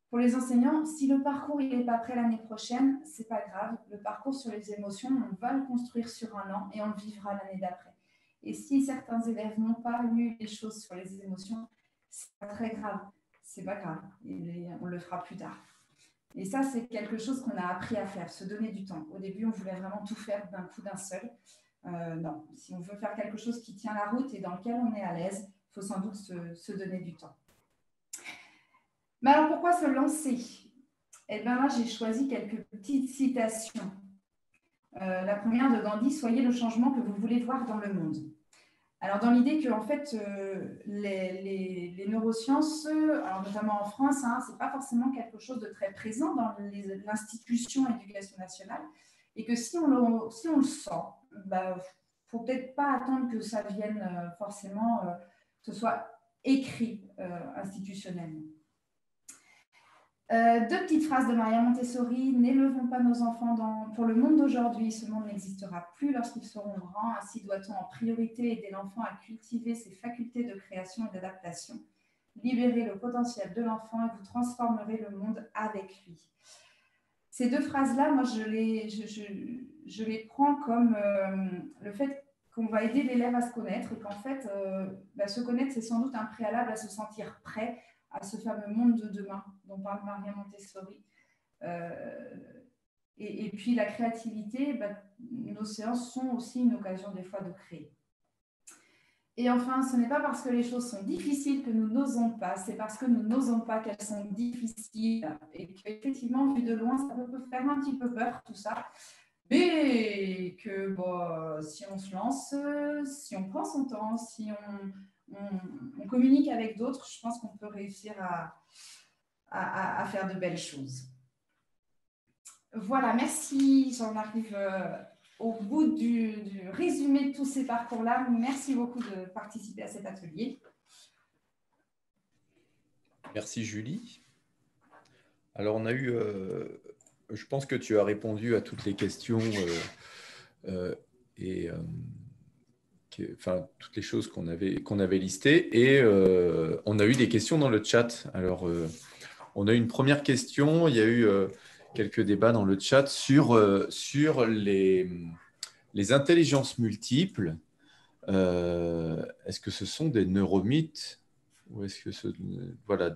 pour les enseignants, si le parcours n'est pas prêt l'année prochaine, ce n'est pas grave. Le parcours sur les émotions, on va le construire sur un an et on le vivra l'année d'après. Et si certains élèves n'ont pas lu les choses sur les émotions, ce n'est pas très grave. Ce n'est pas grave. On le fera plus tard. Et ça, c'est quelque chose qu'on a appris à faire, se donner du temps. Au début, on voulait vraiment tout faire d'un coup, d'un seul. Non, si on veut faire quelque chose qui tient la route et dans lequel on est à l'aise, il faut sans doute se donner du temps. Mais alors, pourquoi se lancer? Eh bien là, j'ai choisi quelques petites citations. La première de Gandhi, « Soyez le changement que vous voulez voir dans le monde ». Alors, dans l'idée que, en fait, les neurosciences, alors notamment en France, hein, ce n'est pas forcément quelque chose de très présent dans l'institution éducation nationale, et que si on le sent, bah, faut peut-être pas attendre que ça vienne forcément, que ce soit écrit institutionnellement. Deux petites phrases de Maria Montessori. « N'élevons pas nos enfants pour le monde d'aujourd'hui. Ce monde n'existera plus lorsqu'ils seront grands. Ainsi doit-on en priorité aider l'enfant à cultiver ses facultés de création et d'adaptation. Libérez le potentiel de l'enfant et vous transformerez le monde avec lui. » Ces deux phrases-là, moi, je les prends comme le fait qu'on va aider l'élève à se connaître et qu'en fait, se connaître, c'est sans doute un préalable à se sentir prêt à ce fameux monde de demain dont parle Maria Montessori. Et puis la créativité, nos séances sont aussi une occasion des fois de créer. Et enfin, ce n'est pas parce que les choses sont difficiles que nous n'osons pas, c'est parce que nous n'osons pas qu'elles sont difficiles. Et qu'effectivement, vu de loin, ça peut faire un petit peu peur, tout ça. Mais que si on se lance, si on prend son temps, si on communique avec d'autres, je pense qu'on peut réussir à faire de belles choses. Voilà, merci. J'en arrive au bout du résumé de tous ces parcours-là. Merci beaucoup de participer à cet atelier. Merci Julie. Alors on a eu, je pense que tu as répondu à toutes les questions toutes les choses qu'on avait listées et on a eu des questions dans le chat. Alors on a eu une première question, il y a eu quelques débats dans le chat sur les intelligences multiples. Est-ce que ce sont des neuromythes ou est-ce que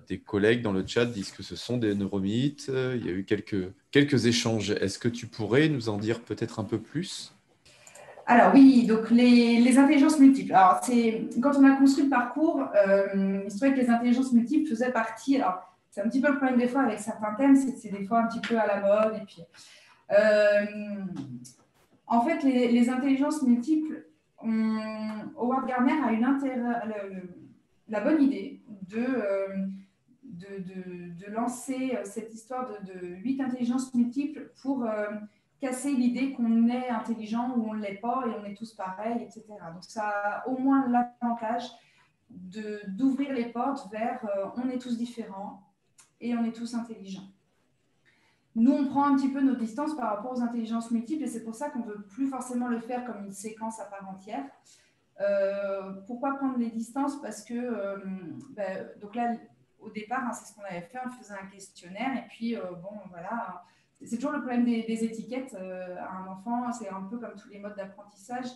des collègues dans le chat disent que ce sont des neuromythes? Il y a eu quelques échanges. Est-ce que tu pourrais nous en dire peut-être un peu plus? Alors oui, donc les intelligences multiples. Alors quand on a construit le parcours, il se trouvait que les intelligences multiples faisaient partie. Alors c'est un petit peu le problème des fois avec certains thèmes, c'est que c'est des fois un petit peu à la mode. Et puis, en fait, les intelligences multiples, Howard Gardner a eu la bonne idée de lancer cette histoire de 8 intelligences multiples pour casser l'idée qu'on est intelligent ou on ne l'est pas et on est tous pareils, etc. Donc, ça a au moins l'avantage d'ouvrir les portes vers on est tous différents et on est tous intelligents. Nous, on prend un petit peu nos distances par rapport aux intelligences multiples et c'est pour ça qu'on ne veut plus forcément le faire comme une séquence à part entière. Pourquoi prendre les distances? Parce que, donc là, au départ, c'est ce qu'on avait fait, on faisait un questionnaire et puis, voilà, c'est toujours le problème des étiquettes. À un enfant, c'est un peu comme tous les modes d'apprentissage.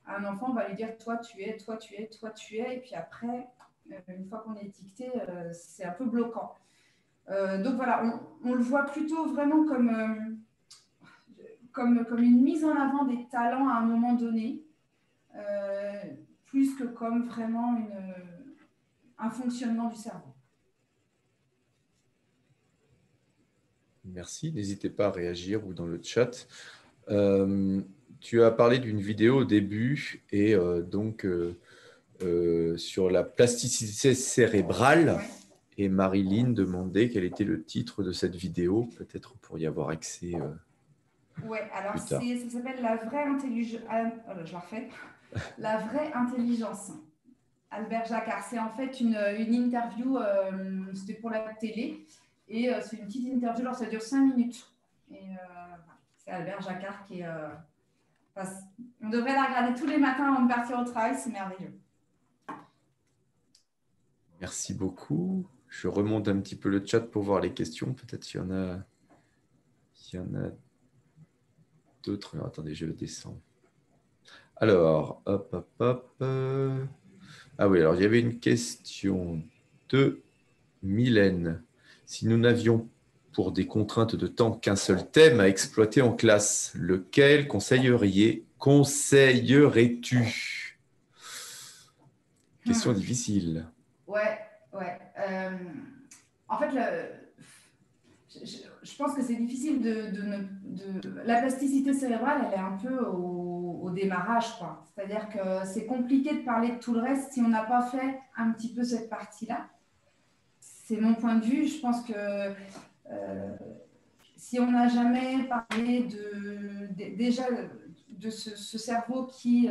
À un enfant, on va lui dire toi, tu es, toi, tu es, toi, tu es. Et puis après, une fois qu'on est étiqueté, c'est un peu bloquant. Donc voilà, on le voit plutôt vraiment comme une mise en avant des talents à un moment donné, plus que comme vraiment un fonctionnement du cerveau. Merci, n'hésitez pas à réagir ou dans le chat. Tu as parlé d'une vidéo au début et sur la plasticité cérébrale. Ouais. Et Marilyn demandait quel était le titre de cette vidéo. Peut-être pour y avoir accès Oui, alors plus tard. Ça s'appelle La vraie intelligence. Je la refais. La vraie intelligence. Albert Jacquard. C'est en fait une interview, c'était pour la télé. Et c'est une petite interview, alors ça dure 5 minutes. Et c'est Albert Jacquard qui est. On devrait la regarder tous les matins avant de partir au travail, c'est merveilleux. Merci beaucoup. Je remonte un petit peu le chat pour voir les questions. Peut-être qu'il y en a d'autres. Attendez, je descends. Alors, hop. Ah oui, alors il y avait une question de Mylène. Si nous n'avions pour des contraintes de temps qu'un seul thème à exploiter en classe. Lequel conseillerais-tu? Question difficile. Ouais. En fait, je pense que c'est difficile La plasticité cérébrale, elle est un peu au démarrage, quoi. C'est-à-dire que c'est compliqué de parler de tout le reste si on n'a pas fait un petit peu cette partie-là. C'est mon point de vue. Je pense que si on n'a jamais parlé déjà de ce cerveau qui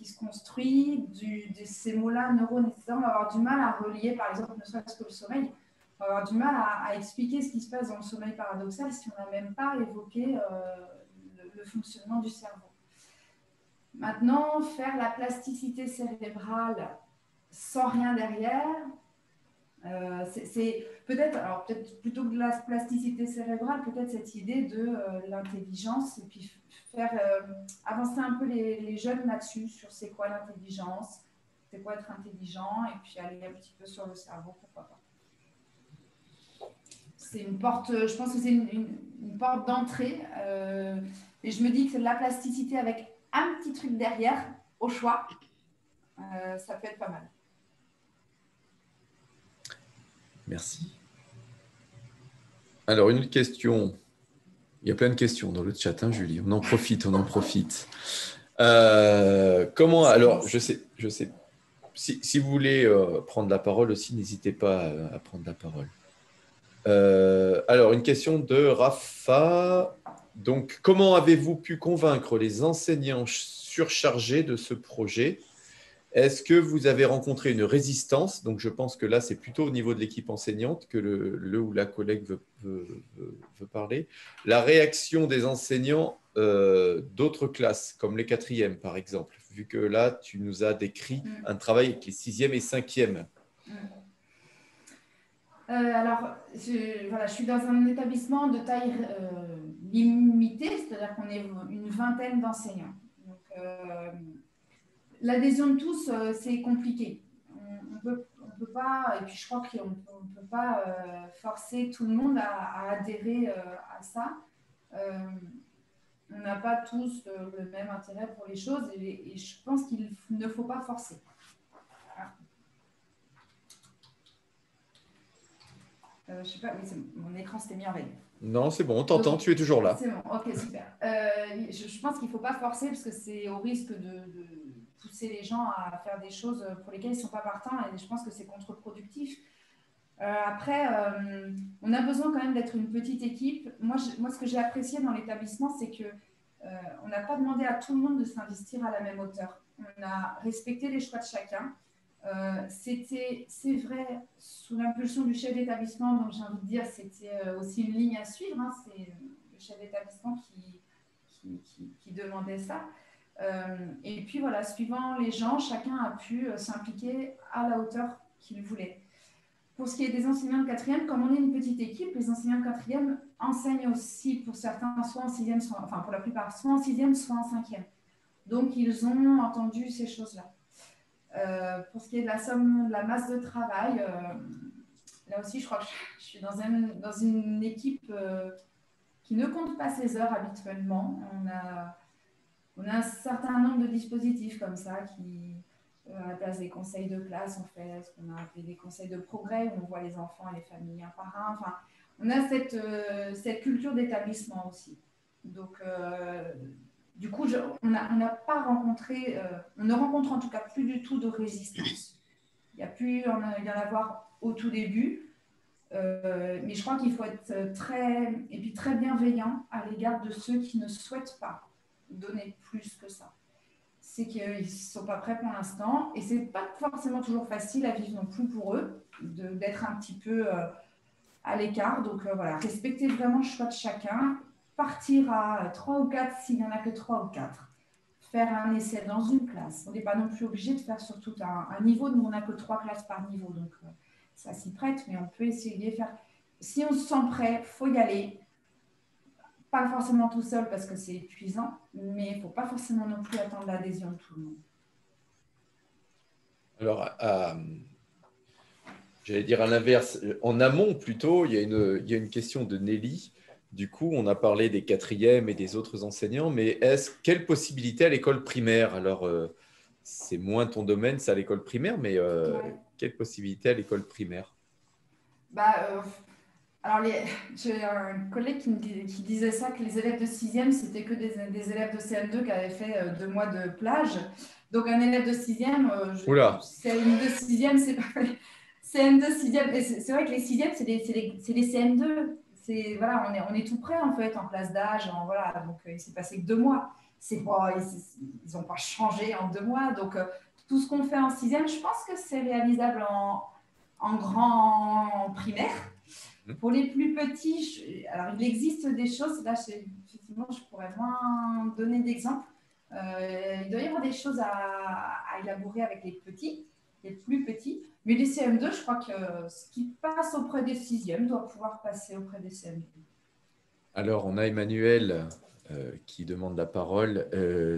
se construit, de ces mots-là, neurones, etc., on va avoir du mal à relier, par exemple, ne serait-ce que le sommeil. On va avoir du mal à expliquer ce qui se passe dans le sommeil paradoxal si on n'a même pas évoqué le fonctionnement du cerveau. Maintenant, faire la plasticité cérébrale sans rien derrière, c'est peut-être plutôt que de la plasticité cérébrale, peut-être cette idée de l'intelligence et puis faire avancer un peu les jeunes là-dessus, sur c'est quoi l'intelligence, c'est quoi être intelligent, et puis aller un petit peu sur le cerveau, pourquoi pas. C'est une porte, je pense que c'est une porte d'entrée, et je me dis que la plasticité avec un petit truc derrière, au choix, ça peut être pas mal. Merci. Alors, une autre question. Il y a plein de questions dans le chat, hein, Julie. On en profite. Comment, alors, je sais, si vous voulez prendre la parole aussi, n'hésitez pas à prendre la parole. Alors, une question de Rafa. Donc, comment avez-vous pu convaincre les enseignants surchargés de ce projet? Est-ce que vous avez rencontré une résistance? Donc, je pense que là, c'est plutôt au niveau de l'équipe enseignante que le ou la collègue veut parler. La réaction des enseignants d'autres classes, comme les 4e, par exemple, vu que là, tu nous as décrit un travail avec les 6e et 5e. Alors, je suis dans un établissement de taille limitée, c'est-à-dire qu'on est une vingtaine d'enseignants. Donc, l'adhésion de tous, c'est compliqué. On peut pas, et puis je crois qu'on ne peut pas forcer tout le monde à adhérer à ça. On n'a pas tous le même intérêt pour les choses, et je pense qu'il ne faut pas forcer. Je sais pas, oui, mon écran s'était mis en veille. Non, c'est bon, on t'entend, tu es toujours là. C'est bon, ok, super. Je pense qu'il ne faut pas forcer parce que c'est au risque de pousser les gens à faire des choses pour lesquelles ils ne sont pas partants, et je pense que c'est contre-productif. Après, on a besoin quand même d'être une petite équipe. Moi, ce que j'ai apprécié dans l'établissement, c'est qu'on n'a pas demandé à tout le monde de s'investir à la même hauteur. On a respecté les choix de chacun. C'est vrai, sous l'impulsion du chef d'établissement, donc j'ai envie de dire, c'était aussi une ligne à suivre. Hein, c'est le chef d'établissement qui demandait ça. Et puis voilà, suivant les gens, chacun a pu s'impliquer à la hauteur qu'il voulait. Pour ce qui est des enseignants de 4e, comme on est une petite équipe, les enseignants de 4e enseignent aussi pour certains, soit en 6e, enfin pour la plupart, soit en 6e, soit en 5e. Donc ils ont entendu ces choses-là. Pour ce qui est de la somme, de la masse de travail, là aussi, je crois que je suis dans une équipe qui ne compte pas ses heures habituellement. On a un certain nombre de dispositifs comme ça qui, à la place des conseils de classe, on fait ce qu'on a appelé des conseils de progrès, où on voit les enfants et les familles un par un. Enfin, on a cette culture d'établissement aussi. Donc, du coup, on n'a pas rencontré, on ne rencontre en tout cas plus du tout de résistance. Il y a pu y en avoir au tout début, mais je crois qu'il faut être très bienveillant à l'égard de ceux qui ne souhaitent pas donner plus que ça. C'est qu'ils ne sont pas prêts pour l'instant, et ce n'est pas forcément toujours facile à vivre non plus pour eux, d'être un petit peu à l'écart. Donc voilà, respecter vraiment le choix de chacun. Partir à 3 ou 4 s'il n'y en a que 3 ou 4. Faire un essai dans une classe. On n'est pas non plus obligé de faire sur tout un niveau. Nous, on n'a que 3 classes par niveau. Donc, ça s'y prête, mais on peut essayer de faire. Si on se sent prêt, il faut y aller. Pas forcément tout seul parce que c'est épuisant, mais il ne faut pas forcément non plus attendre l'adhésion de tout le monde. Alors, J'allais dire à l'inverse. En amont, plutôt, il y a une question de Nelly. Du coup, on a parlé des quatrièmes et des autres enseignants, mais quelle possibilité à l'école primaire? Alors, c'est moins ton domaine, c'est à l'école primaire, mais Ouais. quelle possibilité à l'école primaire? Bah, alors, j'ai un collègue qui disait ça, que les élèves de sixième, c'était que des élèves de CM2 qui avaient fait 2 mois de plage. Donc, un élève de sixième, Oula, CM2 sixième, c'est pas CM2 sixième. Et c'est vrai que les sixièmes, c'est des CM2. Voilà, on est tout près, en fait, en classe d'âge. Voilà, donc, il s'est passé que 2 mois. Ils n'ont pas changé en 2 mois. Donc, tout ce qu'on fait en sixième, je pense que c'est réalisable en grand primaire. Pour les plus petits, alors il existe des choses, là effectivement je pourrais moins donner d'exemples. Il doit y avoir des choses à élaborer avec les petits, les plus petits, mais les CM2, je crois que ce qui passe auprès des sixièmes doit pouvoir passer auprès des CM2. alors on a Emmanuel qui demande la parole,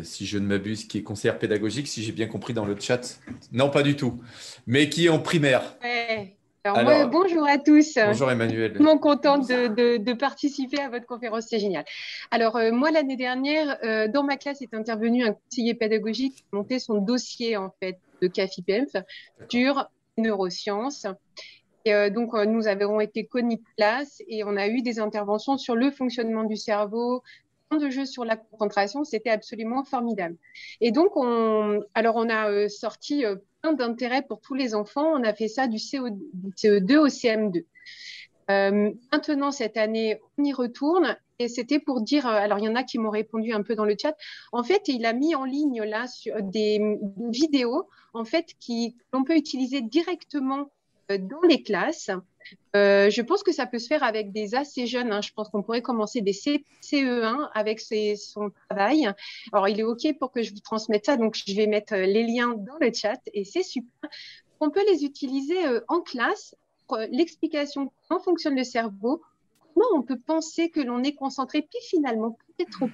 si je ne m'abuse, qui est conseillère pédagogique, si j'ai bien compris dans le chat. Non, pas du tout, mais qui est en primaire. Ouais. Alors moi, Alors, bonjour à tous. bonjour Emmanuel. Tellement contente de participer à votre conférence, c'est génial. Alors moi, l'année dernière, dans ma classe est intervenu un conseiller pédagogique qui a monté son dossier en fait de CAFIPEMF sur neurosciences. Et donc nous avons été connus de classe et on a eu des interventions sur le fonctionnement du cerveau, plein de jeux sur la concentration, c'était absolument formidable. Et donc alors on a sorti plein d'intérêts pour tous les enfants. On a fait ça du CE2 au CM2. Maintenant, cette année, on y retourne et c'était pour dire, alors il y en a qui m'ont répondu un peu dans le chat, en fait, il a mis en ligne là sur des vidéos en fait qu'on peut utiliser directement dans les classes. Je pense que ça peut se faire avec des assez jeunes, hein. Je pense qu'on pourrait commencer des CE1 avec son travail. Alors, il est OK pour que je vous transmette ça, donc je vais mettre les liens dans le chat et c'est super. On peut les utiliser en classe pour l'explication comment fonctionne le cerveau, comment on peut penser que l'on est concentré, puis finalement, peut-être pas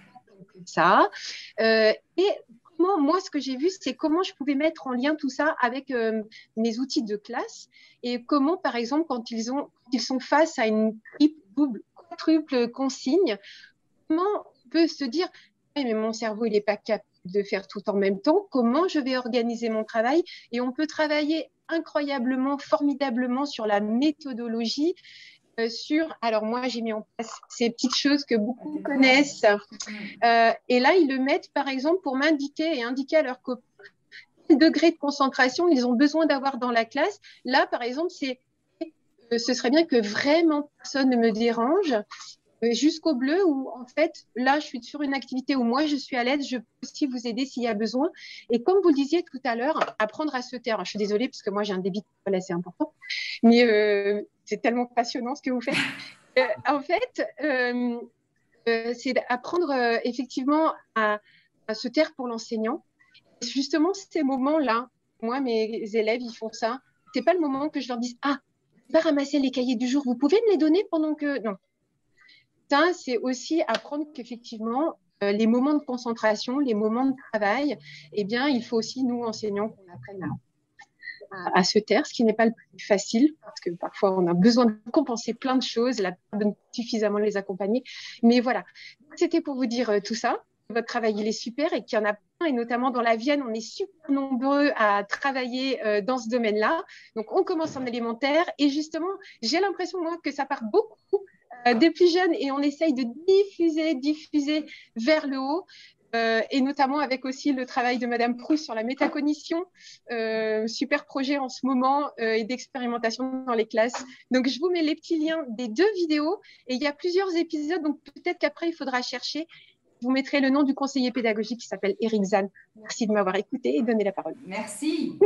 que ça. Et comment, moi, ce que j'ai vu, c'est comment je pouvais mettre en lien tout ça avec mes outils de classe et comment, par exemple, quand ils sont face à une triple, double, quadruple consigne, comment on peut se dire, hey, mais mon cerveau, il n'est pas capable de faire tout en même temps, comment je vais organiser mon travail? Et on peut travailler incroyablement, formidablement sur la méthodologie, alors moi, j'ai mis en place ces petites choses que beaucoup connaissent. Et là, ils le mettent, par exemple, pour m'indiquer et indiquer à leurs copains quel degré de concentration ils ont besoin d'avoir dans la classe. Là, par exemple, ce serait bien que vraiment personne ne me dérange jusqu'au bleu où, en fait, là, je suis sur une activité où moi, je suis à l'aise, je peux aussi vous aider s'il y a besoin. Et comme vous le disiez tout à l'heure, apprendre à se taire. Je suis désolée parce que moi, j'ai un débit de parole assez important, mais c'est tellement passionnant ce que vous faites. En fait, c'est d'apprendre effectivement à se taire pour l'enseignant. Et justement, ces moments-là, moi, mes élèves, ils font ça. C'est pas le moment que je leur dise, ah, pas ramasser les cahiers du jour, vous pouvez me les donner pendant que... Non, ça, c'est aussi apprendre qu'effectivement, les moments de concentration, les moments de travail, eh bien, il faut aussi, nous, enseignants, qu'on apprenne à se taire, ce qui n'est pas le plus facile, parce que parfois, on a besoin de compenser plein de choses, la de suffisamment les accompagner. Mais voilà, c'était pour vous dire tout ça. Votre travail, il est super et qu'il y en a plein, et notamment dans la Vienne, on est super nombreux à travailler dans ce domaine-là. Donc, on commence en élémentaire et justement, j'ai l'impression, moi, que ça part beaucoup des plus jeunes et on essaye de diffuser vers le haut. Et notamment avec aussi le travail de Madame Proust sur la métacognition, super projet en ce moment et d'expérimentation dans les classes. Donc, je vous mets les petits liens des 2 vidéos et il y a plusieurs épisodes, donc peut-être qu'après, il faudra chercher. Je vous mettrai le nom du conseiller pédagogique qui s'appelle Eric Zahn. Merci de m'avoir écouté et donné la parole. Merci.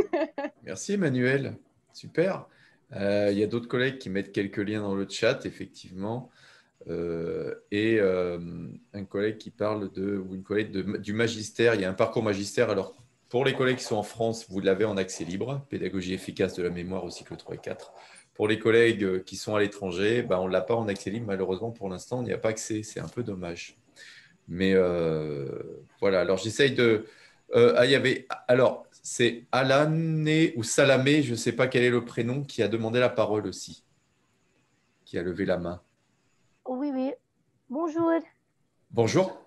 Merci Emmanuel, super. Il y a d'autres collègues qui mettent quelques liens dans le chat, effectivement. Et un collègue qui parle ou une collègue du magistère. Il y a un parcours magistère. Alors, pour les collègues qui sont en France, vous l'avez en accès libre, pédagogie efficace de la mémoire au cycle 3 et 4. Pour les collègues qui sont à l'étranger, on ne l'a pas en accès libre. Malheureusement, pour l'instant, on n'y a pas accès. C'est un peu dommage. Mais voilà, alors j'essaye de… il y avait… Alors, C'est Alané ou Salamé, je ne sais pas quel est le prénom, qui a demandé la parole aussi, qui a levé la main. Oui, oui. Bonjour. Bonjour.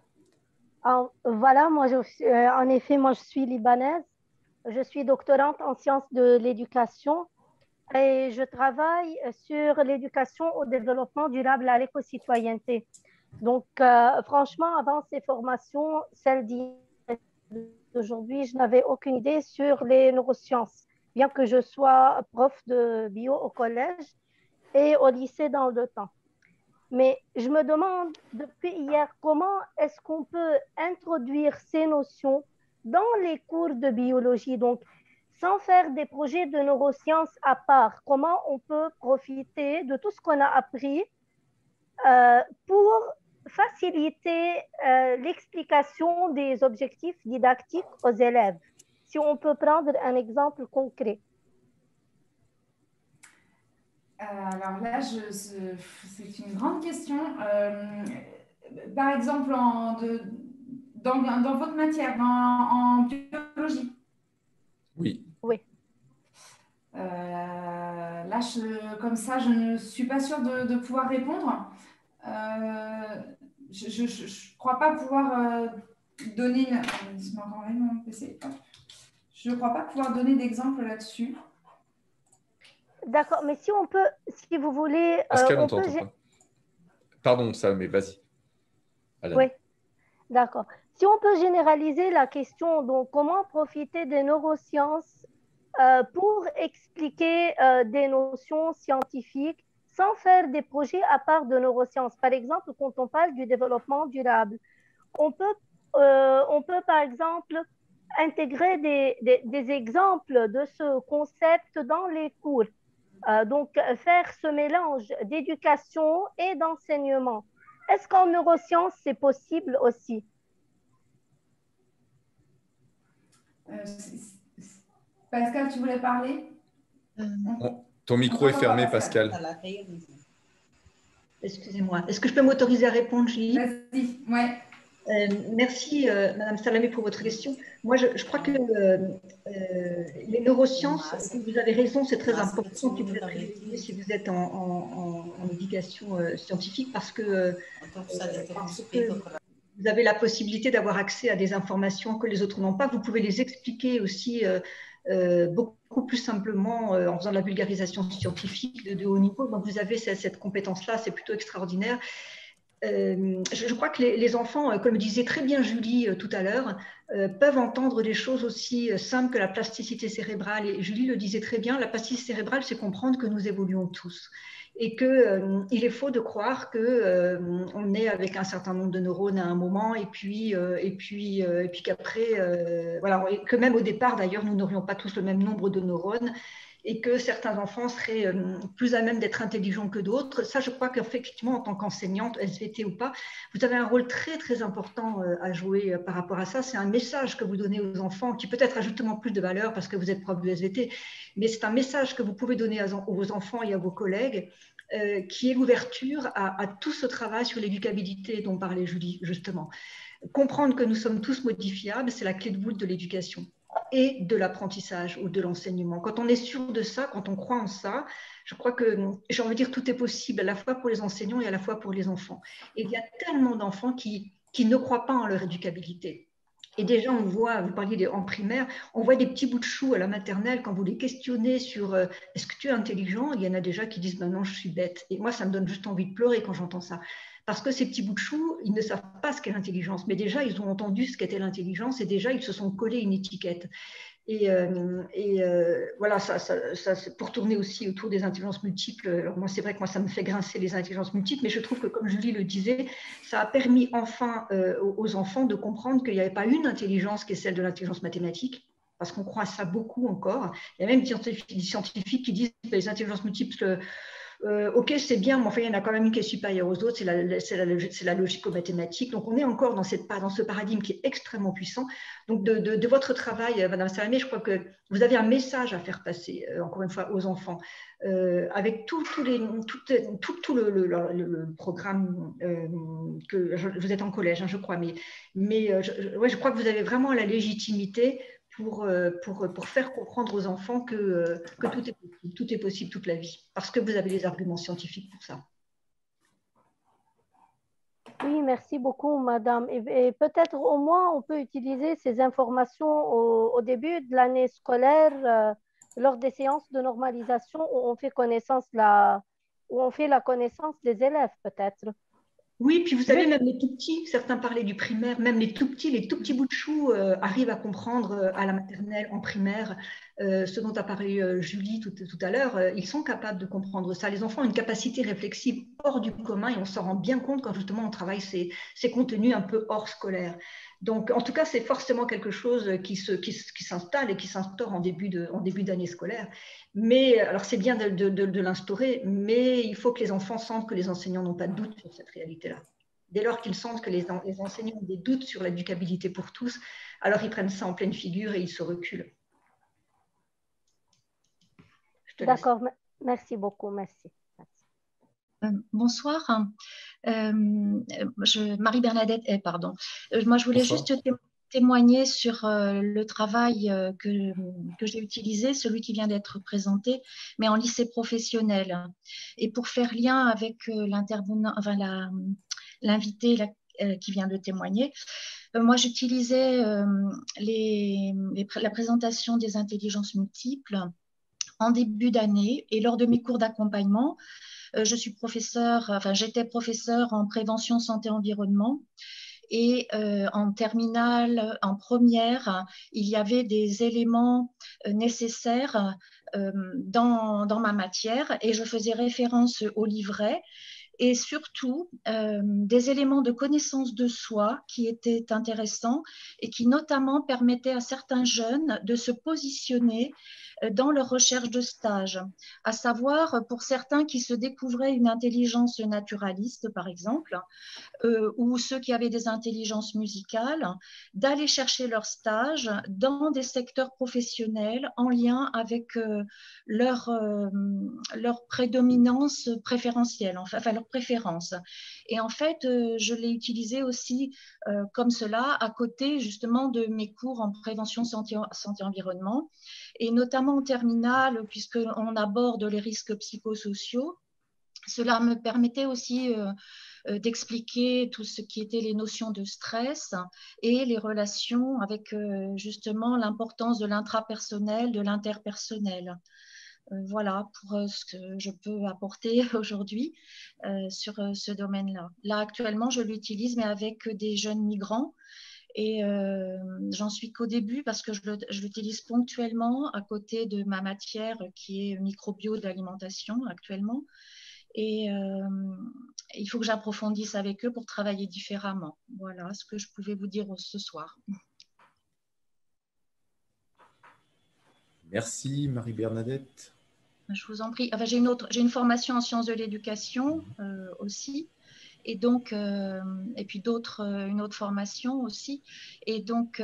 Voilà, en effet, moi, je suis libanaise. Je suis doctorante en sciences de l'éducation et je travaille sur l'éducation au développement durable à l'éco-citoyenneté. Donc, franchement, avant ces formations, celles d'aujourd'hui, je n'avais aucune idée sur les neurosciences, bien que je sois prof de bio au collège et au lycée dans le temps. Mais je me demande depuis hier comment est-ce qu'on peut introduire ces notions dans les cours de biologie, donc sans faire des projets de neurosciences à part. Comment on peut profiter de tout ce qu'on a appris pour faciliter l'explication des objectifs didactiques aux élèves. Si on peut prendre un exemple concret. Alors là, c'est une grande question. Par exemple, dans votre matière, en biologie. Oui. Oui. Là, comme ça, je ne suis pas sûre de pouvoir répondre. Je ne crois pas pouvoir donner... mon PC. Je ne crois pas pouvoir donner d'exemple là-dessus. D'accord, mais si on peut, si vous voulez... Pascal, on t'entend pas. Pardon, ça, mais vas-y. Oui, d'accord. Si on peut généraliser la question, donc comment profiter des neurosciences pour expliquer des notions scientifiques sans faire des projets à part de neurosciences. Par exemple, quand on parle du développement durable, on peut par exemple intégrer des exemples de ce concept dans les cours. Donc, faire ce mélange d'éducation et d'enseignement. Est-ce qu'en neurosciences, c'est possible aussi? Pascal, tu voulais parler? Ton micro est fermé, Pascal. Excusez-moi. Est-ce que je peux m'autoriser à répondre, Julie? Vas-y, ouais. Merci, Madame Salamé, pour votre question. Moi, je crois que les neurosciences, vous avez raison, c'est très important si vous êtes privilégié, si vous êtes en éducation scientifique, parce que vous avez la possibilité d'avoir accès à des informations que les autres n'ont pas. Vous pouvez les expliquer aussi beaucoup plus simplement en faisant de la vulgarisation scientifique de haut niveau. Donc, vous avez cette compétence-là, c'est plutôt extraordinaire. Je crois que les enfants, comme disait très bien Julie tout à l'heure, peuvent entendre des choses aussi simples que la plasticité cérébrale. Et Julie le disait très bien, la plasticité cérébrale, c'est comprendre que nous évoluons tous. Et qu'il est faux de croire qu'on est avec un certain nombre de neurones à un moment et puis qu'après, voilà, que même au départ d'ailleurs, nous n'aurions pas tous le même nombre de neurones et que certains enfants seraient plus à même d'être intelligents que d'autres. Ça, je crois qu'effectivement, en tant qu'enseignante, SVT ou pas, vous avez un rôle très, très important à jouer par rapport à ça. C'est un message que vous donnez aux enfants qui peut-être a justement plus de valeur parce que vous êtes prof de SVT, mais c'est un message que vous pouvez donner à vos enfants et à vos collègues qui est l'ouverture à tout ce travail sur l'éducabilité dont parlait Julie, justement. Comprendre que nous sommes tous modifiables, c'est la clé de voûte de l'éducation et de l'apprentissage ou de l'enseignement. Quand on est sûr de ça, quand on croit en ça, je crois que, j'ai envie de dire, tout est possible à la fois pour les enseignants et à la fois pour les enfants. Et il y a tellement d'enfants qui ne croient pas en leur éducabilité. Et déjà, on voit, vous parliez en primaire, on voit des petits bouts de chou à la maternelle quand vous les questionnez sur est-ce que tu es intelligent? Il y en a déjà qui disent non, je suis bête. Et moi, ça me donne juste envie de pleurer quand j'entends ça. Parce que ces petits bouts de chou, ils ne savent pas ce qu'est l'intelligence, mais déjà, ils ont entendu ce qu'était l'intelligence et déjà, ils se sont collés une étiquette. Et voilà, ça pour tourner aussi autour des intelligences multiples. Alors moi, c'est vrai que moi, ça me fait grincer les intelligences multiples, mais je trouve que, comme Julie le disait, ça a permis enfin aux enfants de comprendre qu'il n'y avait pas une intelligence qui est celle de l'intelligence mathématique, parce qu'on croit à ça beaucoup encore. Il y a même des scientifiques qui disent que les intelligences multiples, ok, c'est bien, mais enfin, il y en a quand même une qui est supérieure aux autres, c'est la logico-mathématique. Donc, on est encore dans ce paradigme qui est extrêmement puissant. Donc, de votre travail, Madame Salamé, je crois que vous avez un message à faire passer, encore une fois, aux enfants, avec tout le programme que vous êtes en collège, hein, je crois, mais je crois que vous avez vraiment la légitimité pour faire comprendre aux enfants que tout est possible toute la vie, parce que vous avez les arguments scientifiques pour ça. Oui, merci beaucoup, madame. Et peut-être au moins on peut utiliser ces informations au début de l'année scolaire, lors des séances de normalisation où on fait où on fait la connaissance des élèves, peut-être. Oui, puis vous savez, même les tout petits, certains parlaient du primaire, même les tout petits bouts de chou arrivent à comprendre à la maternelle, en primaire, ce dont a parlé Julie tout à l'heure, ils sont capables de comprendre ça. Les enfants ont une capacité réflexive hors du commun et on s'en rend bien compte quand justement on travaille ces contenus un peu hors scolaire. Donc, en tout cas, c'est forcément quelque chose qui s'installe et qui s'instaure en début d'année scolaire. Mais, alors, c'est bien de l'instaurer, mais il faut que les enfants sentent que les enseignants n'ont pas de doute sur cette réalité-là. Dès lors qu'ils sentent que les enseignants ont des doutes sur l'éducabilité pour tous, alors ils prennent ça en pleine figure et ils se reculent. D'accord, merci beaucoup, merci. Bonsoir, Marie-Bernadette, pardon. Moi, je voulais juste témoigner sur le travail que j'ai utilisé, celui qui vient d'être présenté, mais en lycée professionnel. Et pour faire lien avec l'intervenant, enfin l'invité qui vient de témoigner, moi, j'utilisais la présentation des intelligences multiples en début d'année et lors de mes cours d'accompagnement. J'étais professeure en prévention santé-environnement et en terminale, en première, il y avait des éléments nécessaires dans ma matière et je faisais référence au livret et surtout des éléments de connaissance de soi qui étaient intéressants et qui notamment permettaient à certains jeunes de se positionner dans leur recherche de stage, à savoir pour certains qui se découvraient une intelligence naturaliste, par exemple, ou ceux qui avaient des intelligences musicales, d'aller chercher leur stage dans des secteurs professionnels en lien avec leur prédominance préférentielle, enfin leur préférence. Et en fait, je l'ai utilisé aussi comme cela à côté justement de mes cours en prévention santé-environnement et notamment en terminale, puisqu'on aborde les risques psychosociaux. Cela me permettait aussi d'expliquer tout ce qui était les notions de stress et les relations avec justement l'importance de l'intrapersonnel, de l'interpersonnel. Voilà pour ce que je peux apporter aujourd'hui sur ce domaine-là. Là, actuellement, je l'utilise, mais avec des jeunes migrants. Et j'en suis qu'au début parce que je l'utilise ponctuellement à côté de ma matière qui est microbio de l'alimentation actuellement. Et il faut que j'approfondisse avec eux pour travailler différemment. Voilà ce que je pouvais vous dire ce soir. Merci Marie-Bernadette. Je vous en prie. Enfin, j'ai une formation en sciences de l'éducation aussi. Et donc, et puis une autre formation aussi. Et donc,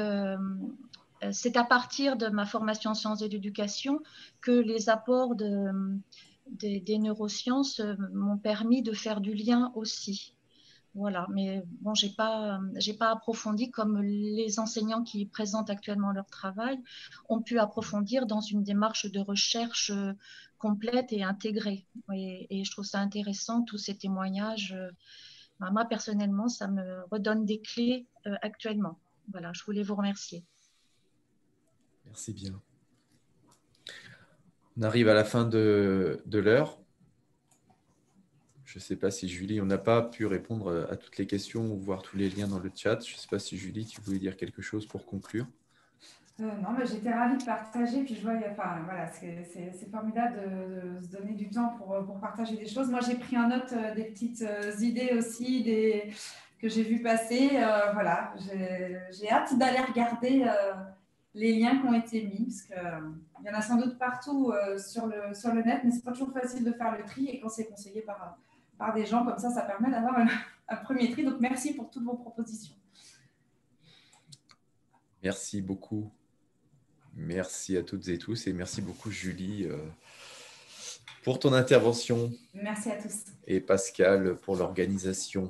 c'est à partir de ma formation en sciences de l'éducation que les apports des neurosciences m'ont permis de faire du lien aussi. Voilà, mais bon, j'ai pas approfondi comme les enseignants qui présentent actuellement leur travail ont pu approfondir dans une démarche de recherche complète et intégrée. Et je trouve ça intéressant, tous ces témoignages. Moi, personnellement, ça me redonne des clés actuellement. Voilà, je voulais vous remercier. Merci bien. On arrive à la fin de l'heure. Je ne sais pas si Julie, on n'a pas pu répondre à toutes les questions ou voir tous les liens dans le chat. Je ne sais pas si Julie, tu voulais dire quelque chose pour conclure. Non, mais j'étais ravie de partager. Puis je vois, enfin, voilà, c'est formidable de se donner du temps pour partager des choses. Moi, j'ai pris en note des petites idées aussi que j'ai vues passer. Voilà, j'ai hâte d'aller regarder les liens qui ont été mis, parce qu'il y en a sans doute partout sur le net, mais ce n'est pas toujours facile de faire le tri. Et quand c'est conseillé par des gens comme ça permet d'avoir un premier tri. Donc, merci pour toutes vos propositions. Merci beaucoup. Merci à toutes et tous et merci beaucoup Julie pour ton intervention. Merci à tous. Et Pascal pour l'organisation.